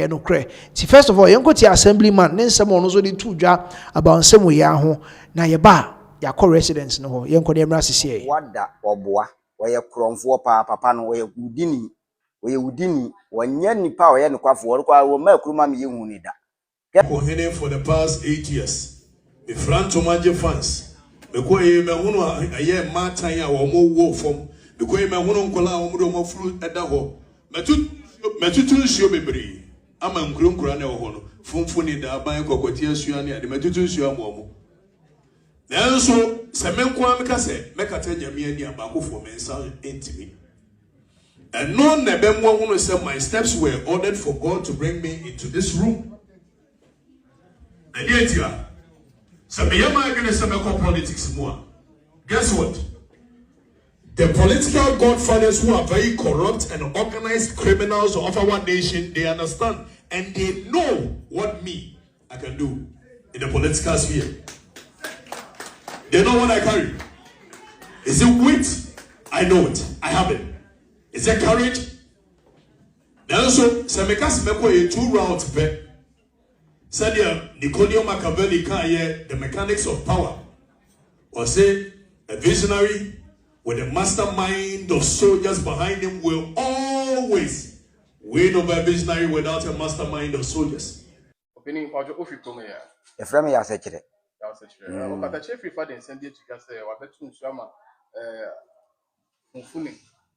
no kre ti first of all yenkoti assemblyman ne nsem ono so de tudwa about nsem ye aho na ye ba yakọ residents no ho yenko de emra sisi wada oboa oye kromfo papa no oye udini wanya nipa oye nkwafo orkwa wo ma kuruma me yehu ni da Kohene for the past 8 years the Frantomaje fans because ye me hunu aye matan a wo mo wo fom because ye me hunu nkola wo mo furu eda ho metutu nsuo bebre ama nkronkura na wo ho no funfuni da ban kokoti asua ne ade metutu nsuo amomo nanso se menko ameka se mekata nyame ani abakofo mensa entimi and no nebemwo hunu say my steps were ordered for God to bring me into this room. And yet, some politics more. Guess what? The political godfathers who are very corrupt and organized criminals of our nation, they understand and they know what I can do in the political sphere. They know what I carry. Is it wit? I know it. I have it. Is it courage? Now, so, some make 2 rounds bet. Sadia Nicolio Machiavelli the mechanics of power, or say a visionary with a mastermind of soldiers behind him will always win over a visionary without a mastermind of soldiers. Opinion for your office, the frame ya sechere. Okatachie free father send you to say wabetu nsama mfuni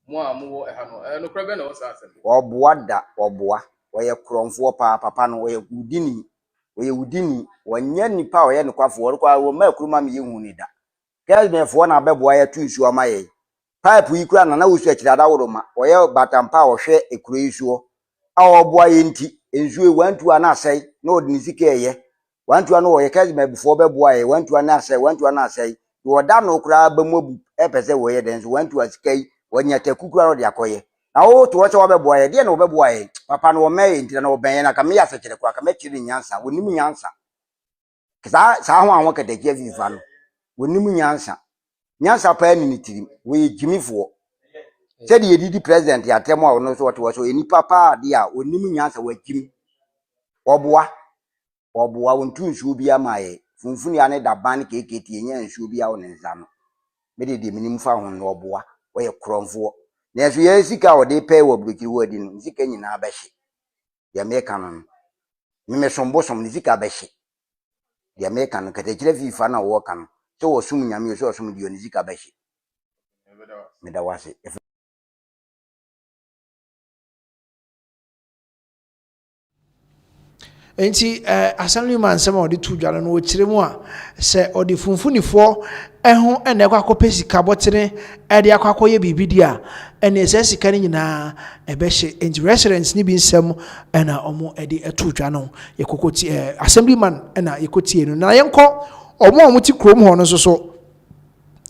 mo amu ehano no problem na wasa asem. Oboa wɔyɛ korɔmfoɔ papa no wɔyɛ wudini wɔnyɛ nipa wɔyɛ nokwafo wɔrekɔ wɔ ma kuruma me yehu ni da kɛsmefoɔ na abɛboa yɛ tu nsuo ma yɛ pipe yi kura na wosu akyirada woroma wɔyɛ batampa wɔhwɛ ekuro yi suo a wɔboa yɛ nti nsuo wantua na asɛe na ɔde ne sika yɛ wantua no wɔyɛ kɛsmefoɔ bɛboa yɛ wantua na asɛe wɔda no kura bɛmobu ɛpɛsɛ wɔyɛ den so wantua sika yi wɔnya takukura no de akɔyɛ na wo to wɔsɛ wɔbɛboa yɛ deɛ na wɔbɛboa yɛ papa no wɔmɛ nti na wɔbɛn na kame yɛ asɛkyerɛ kura kame kyerɛ nyansa wɔnim nyansa saa ho anwo kɛtɛkɛ fifa no wɔnim nyansa pa ni tirim wɔyɛ gyimifoɔ sɛ de yɛdidi president yɛatɛm a ɔno so wɔte so enipa pa de a wɔnim nyansa wɔagyim wɔboa wɔntu nsuo bi ama yɛ funfuni ane da ban kekete yɛnya nsuo bi a wɔ ne nsa no mede de minim fa ho no wɔboa wɔyɛ korɔmfoɔ na so yɛ sika wɔde pɛ wɔ burukiri wɔ di no sika nyinaa bɛhye deɛ meka no memesombosom ne sika bɛhye deɛ meka no kɛtɛkyerɛ fifa na wɔka no sɛ wɔsom nyame sɛ wɔsom deɛ ne sika bɛhye meda wase enti assemblyman nsɛm a ɔde tu dware no wɔkyerɛ mu a sɛ ɔde funfunifoɔ ɛho ɛna ɛkɔ akɔpɛ sika bɔtene ɛde akɔ akɔyɛ biribi di a ɛne ɛsɛ sika no nyinaa ɛbɛhyɛ enti residents ne bi nsɛm ɛna ɔmo ɛde ɛtu dwa no yɛkɔkɔti assemblyman ɛna yɛkɔtie no na yɛnkɔ ɔmo a ɔmo ti kurom hɔ no so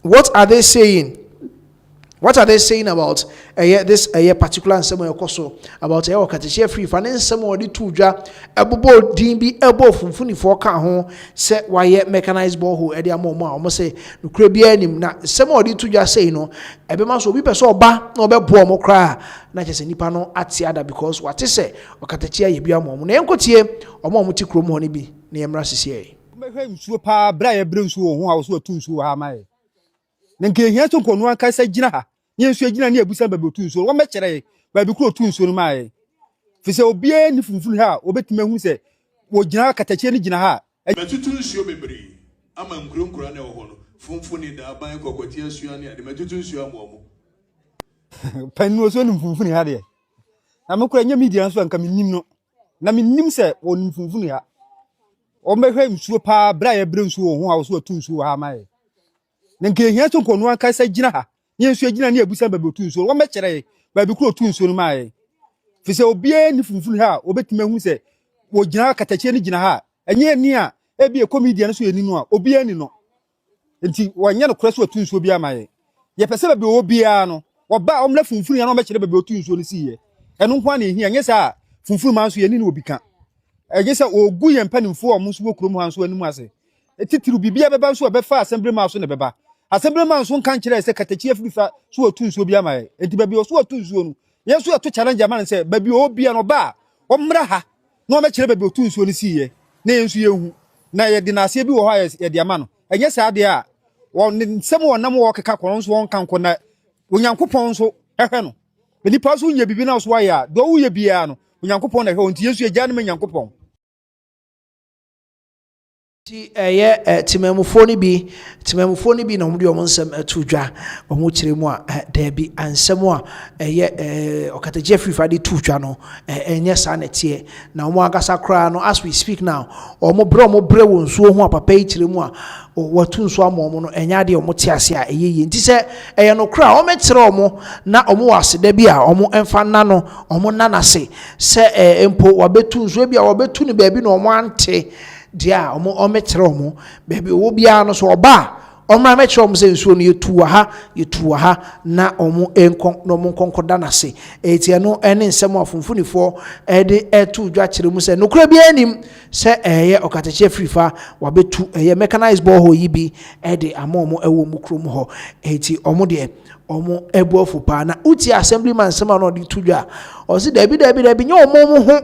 what are they saying about this particular nsɛm ɛkɔ about ɔkatɛhyɛ free fa ne nsɛm ɔde tu dwa ɛbobɔ din bi ɛbɔ funfunifoɔ ka ho sɛ wayɛ mechanized borehole ɛde ama ɔmo a ɔmo sɛ nokura bi anim na nsɛm ɔde tu dwa sei no ɛbɛma so obi pɛ sɛ ɔba na ɔbɛboa ɔmo koraa na kyɛ sɛ nipa no ate ada because wate sɛ ɔkatɛhyɛ yɛ bi ama ɔmo na yɛnkɔtie ɔmo a ɔmo ti kurom hɔ no bi na yɛmmra sisiɛ mbɛhwɛ nsuo paa bra yɛ brɛ nsuo ho a wo so atu nsuo ha ma yɛ na nke hia to nkonu anka sa gina ha nye nsuo gina ne abusa babe otu nsuo wo mɛkyerɛ babe kuro otu nsuo no ma yɛ fi sɛ obie ni funfun ha obetime hu sɛ wo gina katachie ni gina ha matutu nsuo bebree ama nkuronkura na ɛwɔ hɔ no funfun ni da ban kokoti asua ne ade matutu nsuo amomo panu so ni funfun ha de na me kura nya media nso anka menim no na menim sɛ wo ni funfun ha o mbɛhwɛ nsuo paa bra yɛ brɛ nsuo ho a wo so atu nsuo ha ma yɛ na nke hia to nkonu anka sa gina ha nye nsuo gina ne abusa babe otu nsuo wo mɛkyerɛ babe kuro otu nsuo no ma yɛ fi sɛ obie ni funfun ha obetime hu sɛ wo gina katachie ni gina ha enye ni a ebi e comedian no so yɛ ni no a obie ni no nti wanya no kora so otu nsuo bi ama yɛ yɛ pɛ sɛ babe obia no oba omla funfun ya no mɛkyerɛ babe otu nsuo no si yɛ ɛno nko na ehia nye sa funfun ma nso yɛ ni no obi ka ɛgye sɛ ogu yɛ mpanimfo a ɔmo so wɔ kurom ha nso anim ase etitiru bibia bɛba nso bɛfa assembly ma so ne bɛba assemblyman so kan kyerɛ sɛ katachie frifa so otu nsuo bi ama yɛ enti babi so otu nsuo no yɛ so ato challenge ama sɛ babi obia no ba ɔmmra ha na ɔmɛkyerɛ babi otu nsuo no si yɛ na yɛ nso yɛhu na yɛ de naase bi wɔ hɔ yɛ de ama no ɛnyɛ saa de a wɔn nsɛm wɔnam wɔ keka kɔn nso wɔn kan kɔ na onyankopɔn nso ɛhwɛ no nipa so nya bibi na so ayɛ a do wo yɛ bia no onyankopɔn na ɛhwɛ enti yɛsu yɛ gya no nyankopɔn timamufo ni bi na ɔmo de ɔmo nsɛm atu dwa ɔmo kyerɛ mu a daabi ansɛm a ɔkatagye frifa de tu dwa no ɛnyɛ saa nɛteɛ na ɔmo agasa koraa no as we speak now ɔmo brɛ wɔ nsuo ho a papa yi kyerɛ mu a wɔtu nsuo ama ɔmo no ɛnyɛ adeɛ ɔmo te ase a ɛyɛ yie nti sɛ ɛyɛ no koraa ɔmo kyerɛ ɔmo na ɔmo wɔ aseda bi a ɔmo ɛmfa nna no ɔmo nna n'ase sɛ mpo wɔbɛtu nsuo bi a wɔbɛtu ne baabi na ɔmo ante dia omo omekyerɛ omo baabi owo bia no so oba omra mekyerɛ omo sɛ nsuo no yetu ha na omo enkon no omo nkonkoda nase etie no ene nsɛm afunfunifo de etu dwa kyerɛ mu sɛ nokura bia anim sɛ ɛyɛ ɔkatachie frifa wabetu ɛyɛ mechanized borehole yi bi de ama omo ɛwɔ mu krom hɔ etie omo de omo ebuafo pa na uti assemblyman nsɛm no de tu dwa ɔsi dabi nye omo ho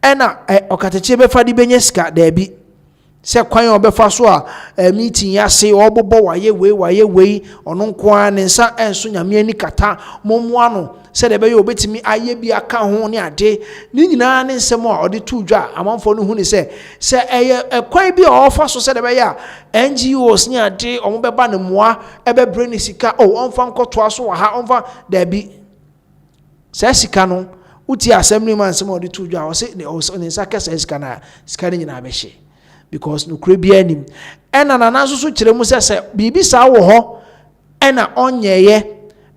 ɛna ɔkatachie bɛfa de benye sika dabi sɛ kwan ɔbɛfa so a meeting yase ɔbobɔ wayɛ wei ɔno nko a ne nsa enso nyame ani kata mommoa no sɛ de bɛyɛ obetimi ayɛ bi aka ho ne ade ne nyinaa ne nsɛm a ɔde tu dwa amanfo no hu ne sɛ ɛyɛ kwan bi a ɔfa so sɛ de bɛyɛ a NGOs ne ade ɔmo bɛba ne moa ɛbɛbrɛ ne sika ɔmfa nkɔtoa so wɔ ha ɔmfa dabi sɛ sika no uti assembly man some of the two dwa say ne nsa says kana skani nyina abehye because no kure bia nim ena nana so kire mu se bibi sa wo ho ena onyeye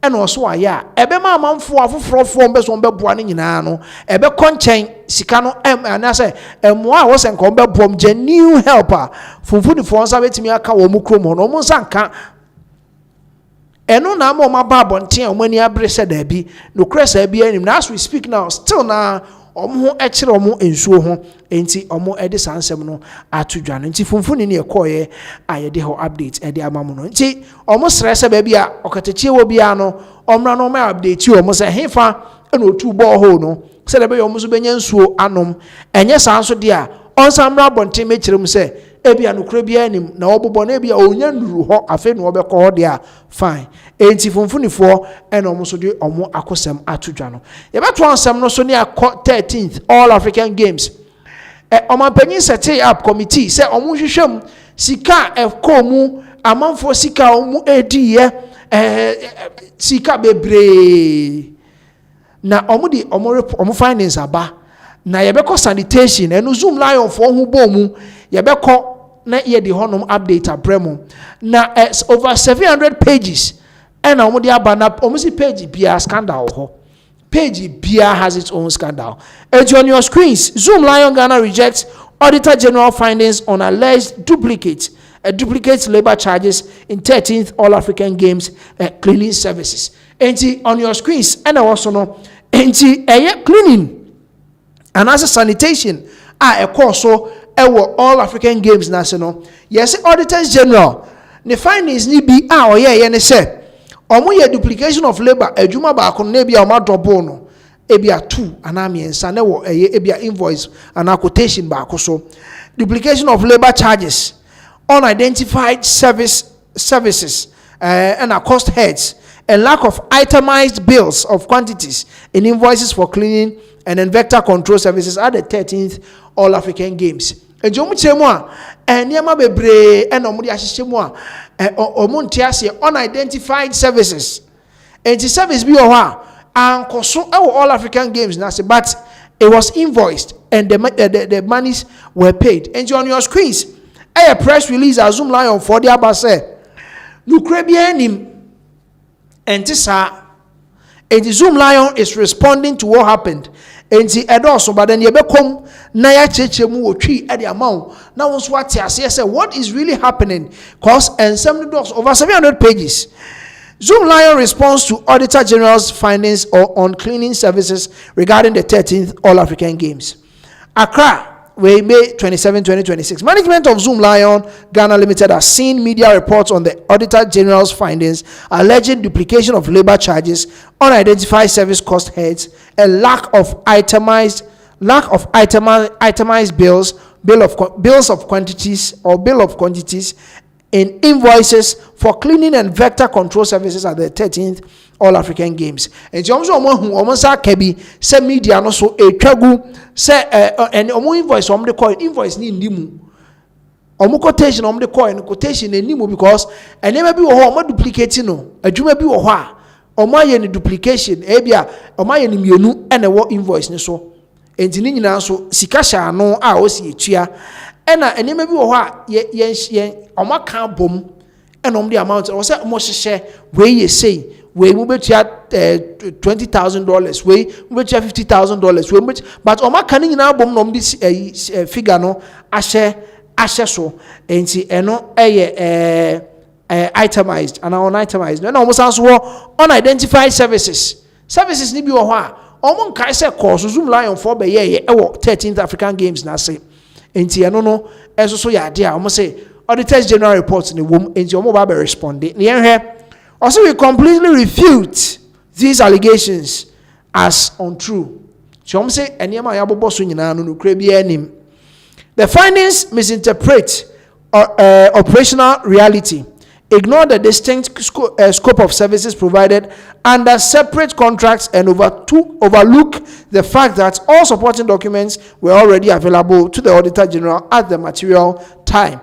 ena oso aya ebe ma amanfo afofrofo mbe so mbe boa ne nyina no ebe konchen sika no ana se emoa wo se nko mbe bom je new helper funfuni fo nsa betimi aka wo mu krom no mo nsa nka eno na ma ma ba bonten omani abre se da bi no kresa bi anim na as we speak now still na omo ho ekire omo ensuo ho enti omo ede sansem no atudwa no enti funfuni ne ekoye ayede ho update ede amamu no enti omo stress ba bia okatechie wo bia no omra no ma update omo se hefa eno otu bo ho no se da be omo so benya nsuo anom enye sanso de a onsamra bonten mekire mu se ebia no kura bia anim na obobo na ebia onya nuru ho afi no obekọ ho de a fine enti funfunifo ena omo so de omo akosem atudwa no ye beto ansem no so ne akọ 13th All African Games omanpanyin set up committee say omo hwehwem sika ekomu amanfo sika omo ediye sika bebre na omo di omo finance aba na ye bekọ sanitation enu Zoom Lion for hu bomu ye bekọ na ye di honum update abremo na over 700 pages and omo di abana omo si page bia scandal ho page bia has its own scandal. And on your screens, Zoom Lion Ghana rejects Auditor General findings on alleged duplicate labor charges in 13th All African Games cleaning services. And on your screens, and also no, and cleaning and as a sanitation a course so All African Games national. Yes, Auditors General the findings ni bi ne say omo ye duplication of labor adwuma ba ko na bia o double no ebia 2 ana miensa na wo ebia invoice ana quotation ba ko so duplication of labor charges unidentified services and cost heads and lack of itemized bills of quantities in invoices for cleaning and vector control services at the 13th All African Games. And omo chemu a niam bebre and omo di ahyehye mu a omo ntiase unidentified services. And the service bi o ha ankoso All African Games na say but it was invoiced and the monies were paid. And on your screens a press release as Zoom Lion for the abase nukre bi anim entisa and the Zoom Lion is responding to what happened. And the edoso but then yebekom na ya cheche mu otwi e de amount na won so ate ase say what is really happening cause and some docs over 700 pages. Zoom Lion responds to Auditor General's findings on cleaning services regarding the 13th All African Games. Accra, May 27, 2026. Management of Zoom Lion Ghana Limited has seen media reports on the Auditor General's findings alleging duplication of labor charges, unidentified service cost heads, and lack of itemized bills of quantities in invoices for cleaning and vector control services at the 13th All African Games. And so omo sa kebi se media no so etwagu se and omo invoice omo de call invoice ni ndimu omo quotation omo de call quotation ni ndimu because enema bi wo ho omo duplicate no adwuma bi wo ho a omo aye ni duplication ebia omo aye ni mienu ene wo invoice ni so enti ni nyina so sika sha no a o si etua ena enema bi wo ho a ye omo kan bom ena omo de amount o se omo hyehye we ye say we mu betua $20,000 we mu betua $50,000 we but omo kan nyina bom no omo de figure no ahye so enti eno eye itemized and unitemized no omo san so unidentified services ni bi wo ho a omo nkai se course Zoom Lion for be ye 13th African Games na say enti eno no eso so ya de a omo say Auditors General reports in the womb enti omo ba be responding ne yenhwe also we completely refute these allegations as untrue. So omo say enema ya bobo so nyina no nukre bi anim. The findings misinterpret operational reality, ignore the distinct scope of services provided under separate contracts, and overlook the fact that all supporting documents were already available to the Auditor General at the material time.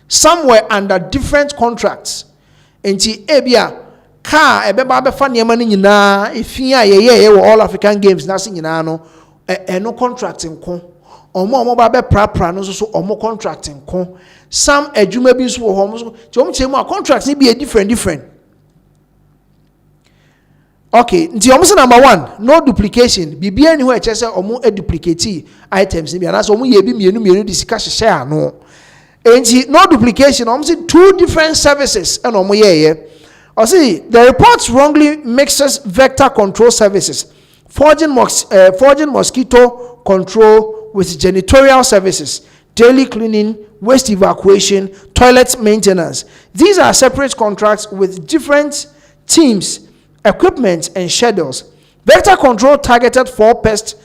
Some were under different contracts. Enti ebia car ebeba befa niema ni nyina efia ye all African Games na se nyina no no contracting ko omo ba be pra no so omo contracting ko some adwuma bi so wo ho so ti omo chemu a contract ni bi different. Okay, nti omo say number 1, no duplication. Bibia ni ho e chese omo duplicate items ni bi na so omo ye bi mienu di sika hye ano. Nti no duplication, omo say 2 different services and omo ye. Or see, the report wrongly mixes vector control services, forging mosquito control with janitorial services, daily cleaning, waste evacuation, toilet maintenance. These are separate contracts with different teams, equipment, and schedules. Vector control targeted 4 pest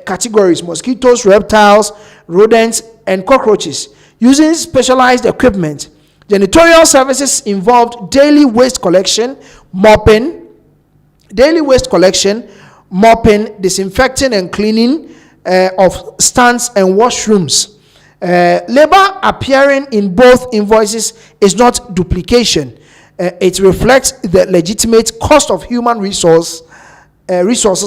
categories: mosquitoes, reptiles, rodents, and cockroaches, using specialized equipment. Janitorial services involved daily waste collection, mopping, disinfecting and cleaning of stands and washrooms. Labor appearing in both invoices is not duplication. It reflects the legitimate cost of human resources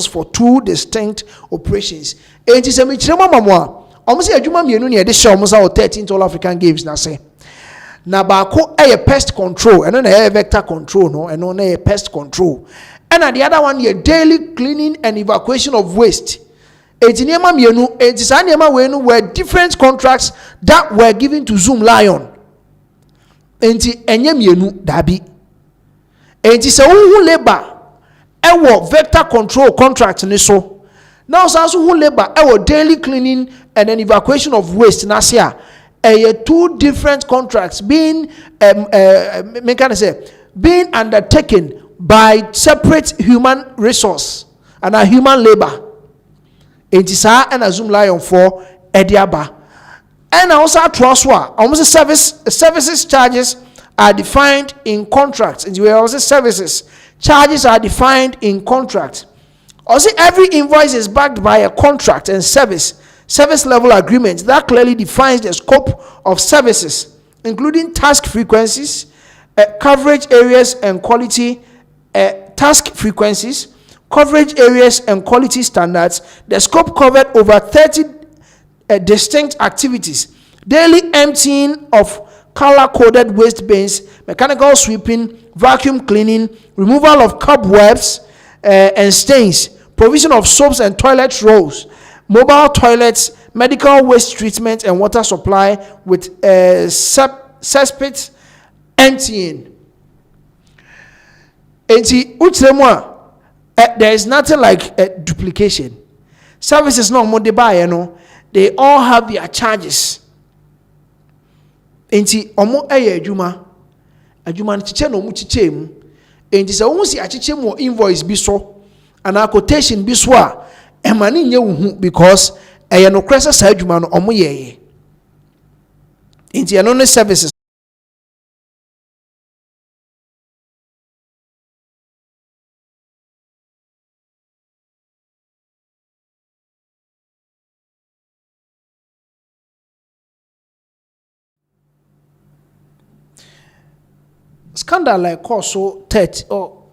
for 2 distinct operations. It is a michirema mamwa. Almost a juma mienu ni edisha almost 13th All African Games na se. Na baako pest control, and then vector control, no, and then pest control. And the other one, daily cleaning and evacuation of waste. Ejinema mienu, ejisanema wenu were different contracts that were given to Zoom Lion. Enti enye mienu dabi. Enti se hu labor ewo vector control contract ni so. Now so hu labor ewo daily cleaning and then evacuation of waste na sia. 2 different contracts being being undertaken by separate human resource and a human labor. It is and a Zoom Lion for Ediaba. And also Troswa, almost services charges are defined in contracts. And we also services charges are defined in contract. Also, every invoice is backed by a contract and service level agreement that clearly defines the scope of services, including task frequencies, coverage areas and quality standards. The scope covered over 30 distinct activities: daily emptying of color-coded waste bins, mechanical sweeping, vacuum cleaning, removal of cobwebs and stains, provision of soaps and toilet rolls, mobile toilets, medical waste treatment and water supply with cesspit emptying. There is nothing like duplication. Services no more they all have their charges. Enti omo adwuma no chiche no mu chiche mu. Enti se wo si achiche mu invoice bi so ana quotation bi so a emani nye wo because no kresa sa adwuma no omo yeye. Enti no services scandal like cause so 13th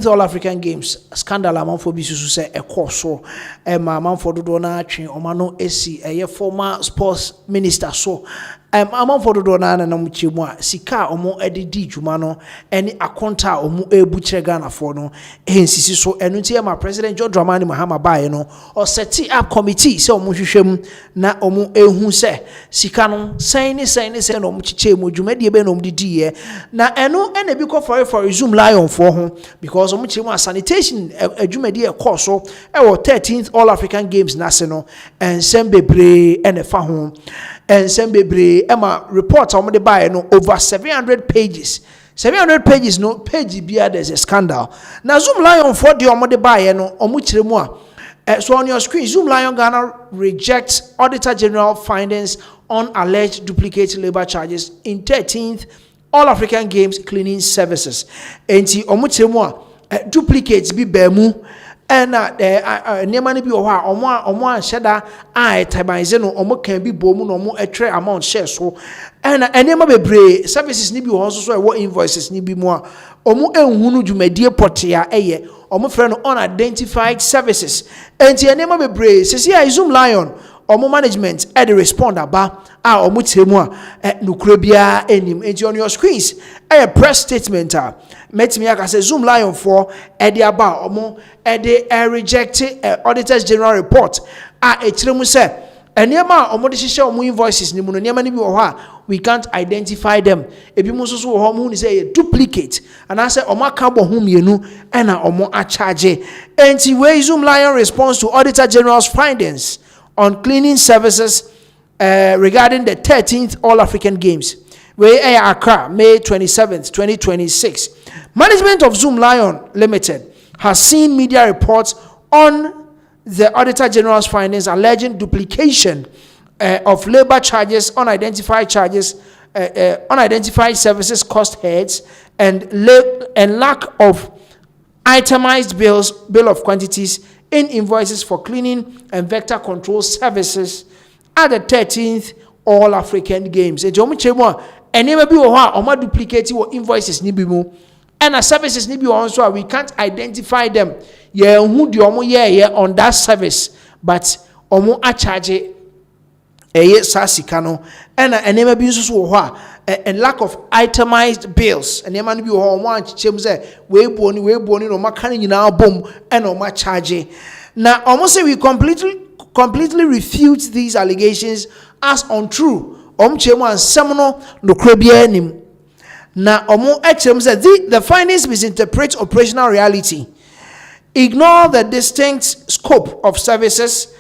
All African Games scandal among for bisusu say a course so among for do na atwe omano esi former sports minister so among for do na na muchemu a sika omo edidi dwuma no ene akonta omo ebu kire Ghana for no ensisi so enu tie ma President John Dramani Mahama bae no o set up committee say omo hwehwem na omo ehu say sika no sen no omo chichemu dwumade be no omo didi na enu ene bi ko for Zoom Lion for ho because omo chemu sanitation adwumade course so 13th All African Games na se no ensem bebre ene fa ho ensem bebre ema report omo de buy no over 700 pages. 700 pages no page bia there's a scandal. Na Zoom Lion for the omo de buy no omo chiremu a so on your screen Zoom Lion Ghana rejects Auditor General findings on alleged duplicate labor charges in 13th All African Games cleaning services. Enti omo chiremu a duplicates bi ba mu and near money be or shada tabanize no omo can be bomu no more a tray amount share so and near be brave services ni bi also what invoices ni bi more omo enhunu dwumadie potia eye omo frɛ no unidentified services enti near be brave sisi a Zoom Lion omo management e dey respond aba a omo temu a nukure bia enim enti on your screens a press statement metimi aka say Zoom Lion for e dey aba omo e dey reject auditors general report a ekyiremu say enema omo de hihye omo invoices ni mu no nema ni bi wo ho a we can't identify them ebi mu so wo ho mu ni say duplicate and I say omo aka bo ho mienu na omo a charge enti we Zoom Lion response to auditor general's findings on cleaning services regarding the 13th All African Games. We are Accra, May 27th, 2026. Management of Zoom Lion Limited has seen media reports on the Auditor General's findings alleging duplication of labor charges, unidentified services cost heads, and lack of itemized bill of quantities in invoices for cleaning and vector control services at the 13th All African Games. And never be or duplicate invoices ni bi mu and services ni bi also we can't identify them. Yeah, who the omo yeah on that service, but omo a charge sasika no and never be so and lack of itemized bills and never be omo anchichem say we boni no makani nyina bom and omo charge. Now omo say we completely refute these allegations as untrue. Chemo and seminal no krobia nim. Na omo echem said the findings misinterpret operational reality, ignore the distinct scope of services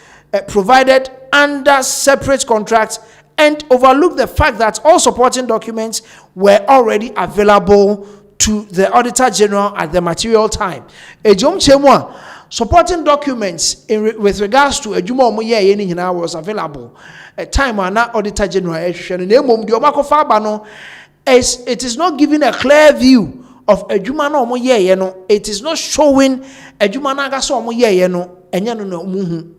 provided under separate contracts, and overlook the fact that all supporting documents were already available to the Auditor General at the material time. Ejom chemo supporting documents with regards to ejuma omo ye ni nyina was available at time and Auditor General it is not giving a clear view of ejuma na omo ye no. It is not showing ejuma na ga so omo ye no enye no na omo hu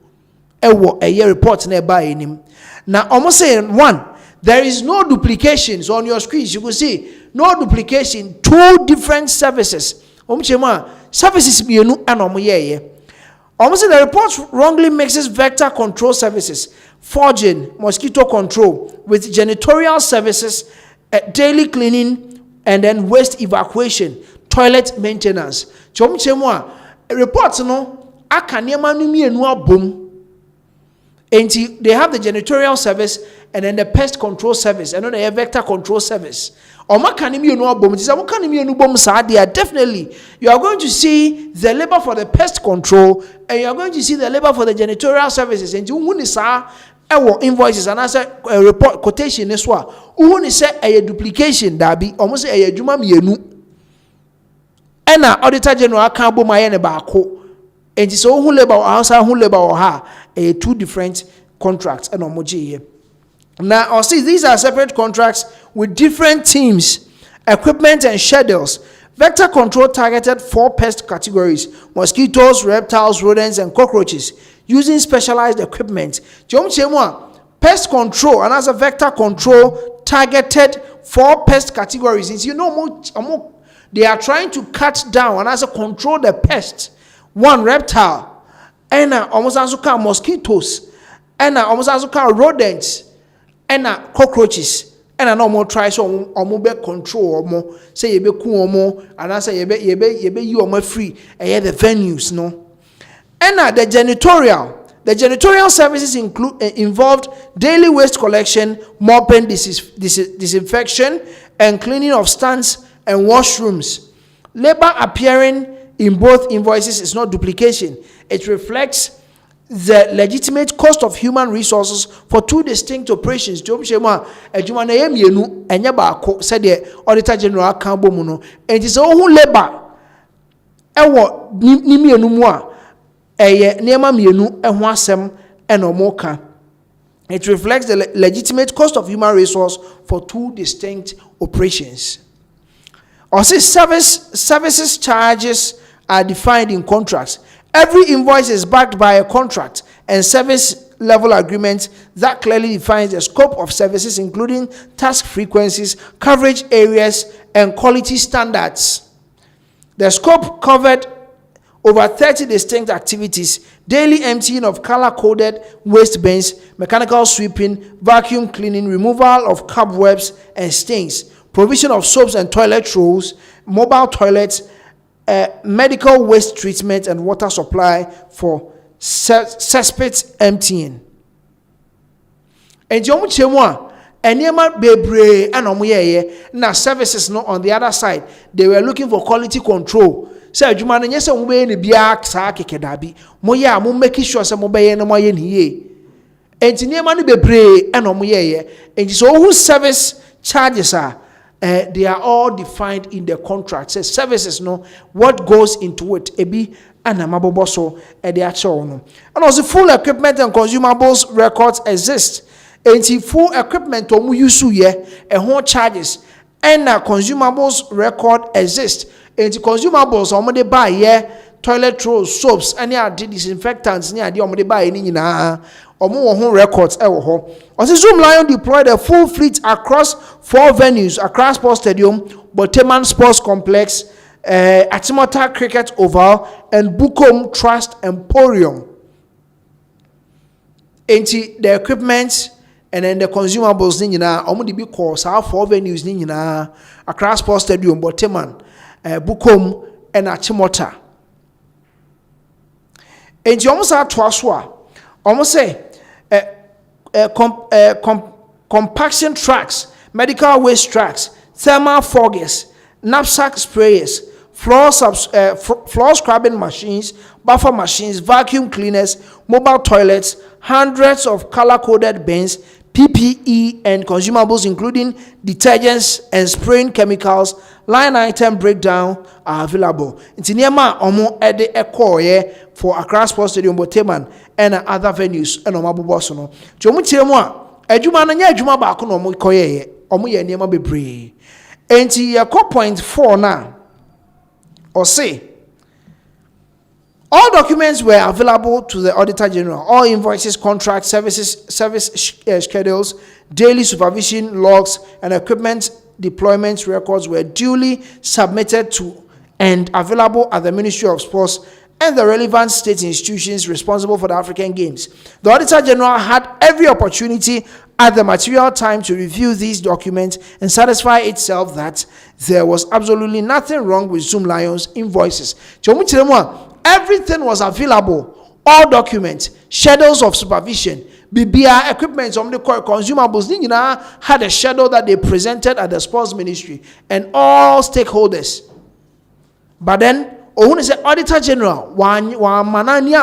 ewo eye report na ba enim na omo say one, there is no duplications. On your screens you can see no duplication, two different services. Omo chema services mienu and omo ye. Almost the report wrongly mixes vector control services, foraging, mosquito control with janitorial services, daily cleaning, and then waste evacuation, toilet maintenance. Reports no akanyema no mienu abom. And they have the janitorial service and then the pest control service and then the vector control service. Definitely you are going to see the labor for the pest control and you are going to see the labor for the janitorial services. And you won't say invoices and answer report quotation as well. Who say a duplication that be almost a juma mienu. And Auditor General can't bo my bako. And so who labor answer who labor or her two different contracts and omoji. Now I'll see these are separate contracts with different teams, equipment and schedules. Vector control targeted 4 pest categories: mosquitoes, reptiles, rodents, and cockroaches, using specialized equipment. Pest control and as a vector control targeted 4 pest categories. Since they are trying to cut down and as a control the pest. 1, reptile, and almost also called mosquitoes, and almost also called rodents, and cockroaches, and no more try so or more control or more say you be cool or more, and I say you are more free, and the venues no. And the janitorial services involved daily waste collection, mopping, disinfection, and cleaning of stands and washrooms. Labor appearing in both invoices is not duplication. It reflects the legitimate cost of human resources for 2 distinct operations. Said the Auditor General Cambo Muno. And it is all labor. Ewo ni mienu mu a nema mienu ehwo asem enomoka. It reflects the legitimate cost of human resource for 2 distinct operations. Or say services charges are defined in contracts. Every invoice is backed by a contract and service level agreement that clearly defines the scope of services, including task frequencies, coverage areas, and quality standards. The scope covered over 30 distinct activities: daily emptying of color-coded waste bins, mechanical sweeping, vacuum cleaning, removal of cobwebs and stains, provision of soaps and toilet rolls, mobile toilets, medical waste treatment, and water supply for cesspit emptying. And yomu chemwa enema bebre and omoyeye na services no on the other side. They were looking for quality control. Say adwuma no nyese mo be ne bia saa keke dabi. Mo ya mo make sure say mo be ye no mo ye niye. Enti nema no bebre and omoyeye. Enti so who service charges are they are all defined in the contract. Says services no what goes into it. Ebi anamabobo so the actual no. And also full equipment and consumables records exist. And full equipment omu yusu ye ho charges and consumables record exist. And consumables omu de buy ye toilet rolls, soaps, any ade disinfectants ni ade omu de buy ni nyina omu wo ho records e wo ho. Also Zoom Lion deployed a full fleet across 4 venues: Accra Sports Stadium, Boteman Sports Complex, Atimota Cricket Oval, and Bukom Trust Emporium. Enti the equipment and then the consumables ni nyina omu de bi call sa 4 venues ni nyina: Accra Sports Stadium, Boteman, Bukom, and Atimota. Enti omu sa to aso a omu say compaction tracks, medical waste tracks, thermal foggers, knapsack sprayers, floor scrubbing machines, buffer machines, vacuum cleaners, mobile toilets, hundreds of color-coded bins, PPE and consumables including detergents and spraying chemicals, line item breakdown are available. Inti niema omo ede ekoye for Accra Sports Stadium, Boteman, and other venues and omabobo so no. Ti omu tie mu a adwuma na nya adwuma ba ko no omo koye omo ye niema bebre. Enti yakọ point 4 na or say all documents were available to the Auditor General. All invoices, contracts, service schedules, daily supervision logs, and equipment deployment records were duly submitted to and available at the Ministry of Sports and the relevant state institutions responsible for the African Games. The Auditor General had every opportunity at the material time to review these documents and satisfy itself that there was absolutely nothing wrong with Zoom Lion's invoices. Everything was available. All documents, schedules of supervision, BBR equipment, some of the consumables, had a schedule that they presented at the sports ministry and all stakeholders. But then, ohun say Auditor General wa manani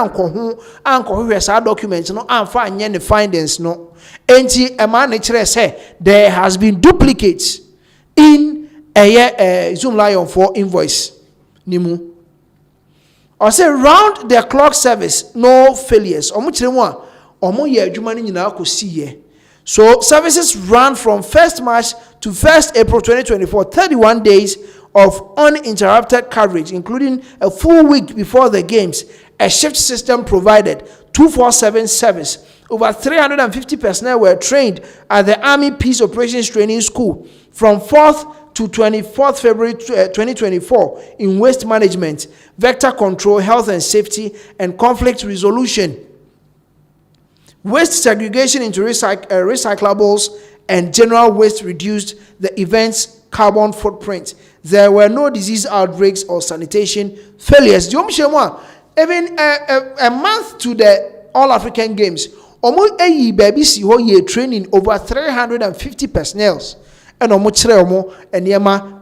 anko sa documents no amfa anye ne findings no. Enti ema ne kire say there has been duplicates in a Zoom Lion for invoice nimu. Or say round the clock service, no failures. Omo kire mu a omo ye adwuma ni nyina akosi ye. So services ran from 1st March to 1st April 2024, 31 days of uninterrupted coverage, including a full week before the games, a shift system provided, 247 service. Over 350 personnel were trained at the Army Peace Operations Training School from 4th to 24th February 2024 in waste management, vector control, health and safety, and conflict resolution. Waste segregation into recyclables and general waste reduced the event's carbon footprint. There were no disease outbreaks or sanitation failures. Even a month to the All African Games, training over 350 personnel and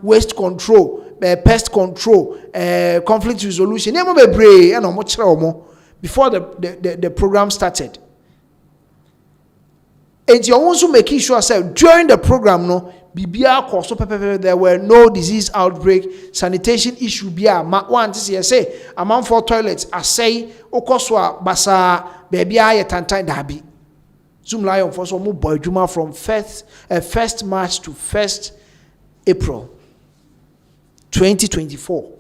waste control, pest control, conflict resolution before the program started. And you also making sure that during the program, there were no disease outbreak, sanitation issue. One say amount for toilets. I say okoswa basa baby aye tantan dabi. Zoom Lion for some boy juma from 1st March to 1st April 2024.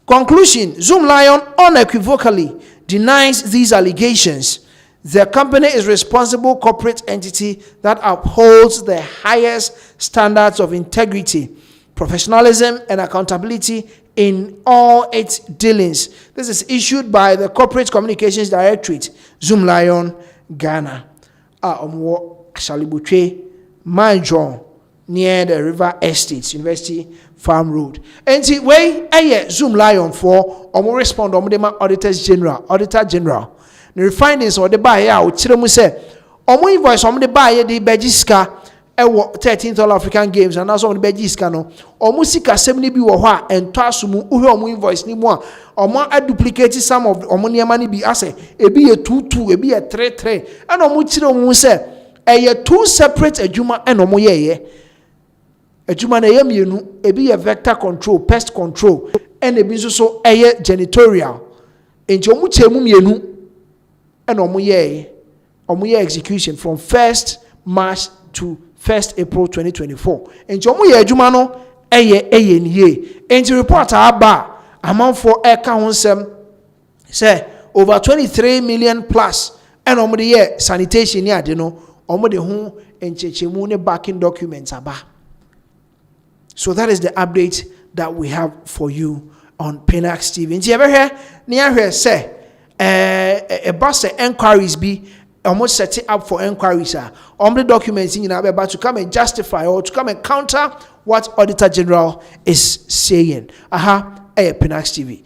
Conclusion: Zoom Lion unequivocally denies these allegations. The company is a responsible corporate entity that upholds the highest standards of integrity, professionalism, and accountability in all its dealings. This is issued by the Corporate Communications Directorate, Zoom Lion, Ghana. Shalibutwe, Manjon, near the River Estates, University Farm Road. And see, way Zoom Lion for respond Auditor General. The findings or the buyer out chiremu say invoice the buyer the bejiska 13th All African Games and also on the bejiska no sika 70 bi wo ho a ento asomu uhwe invoice ni mu a duplicate some of niema ni bi ase ebi ye 22 ebi ye 33 and chiremu say two separate adwuma and ye adwuma na ye mienu ebi ye vector control, pest control, and ebi so janitorial enti chemu mienu and omuye execution from 1st March to 1st April 2024. And omuye adwuma no eye niye. And the report aba amount for account say over 23 million plus and omuye sanitation ya de no omude ho enchechemu ne backing documents aba. So that is the update that we have for you on Pinax TV. And you ever hear near say a bus enquiries be almost set it up for enquiries. The documents in about to come and justify or to come and counter what Auditor General is saying. Pinax TV.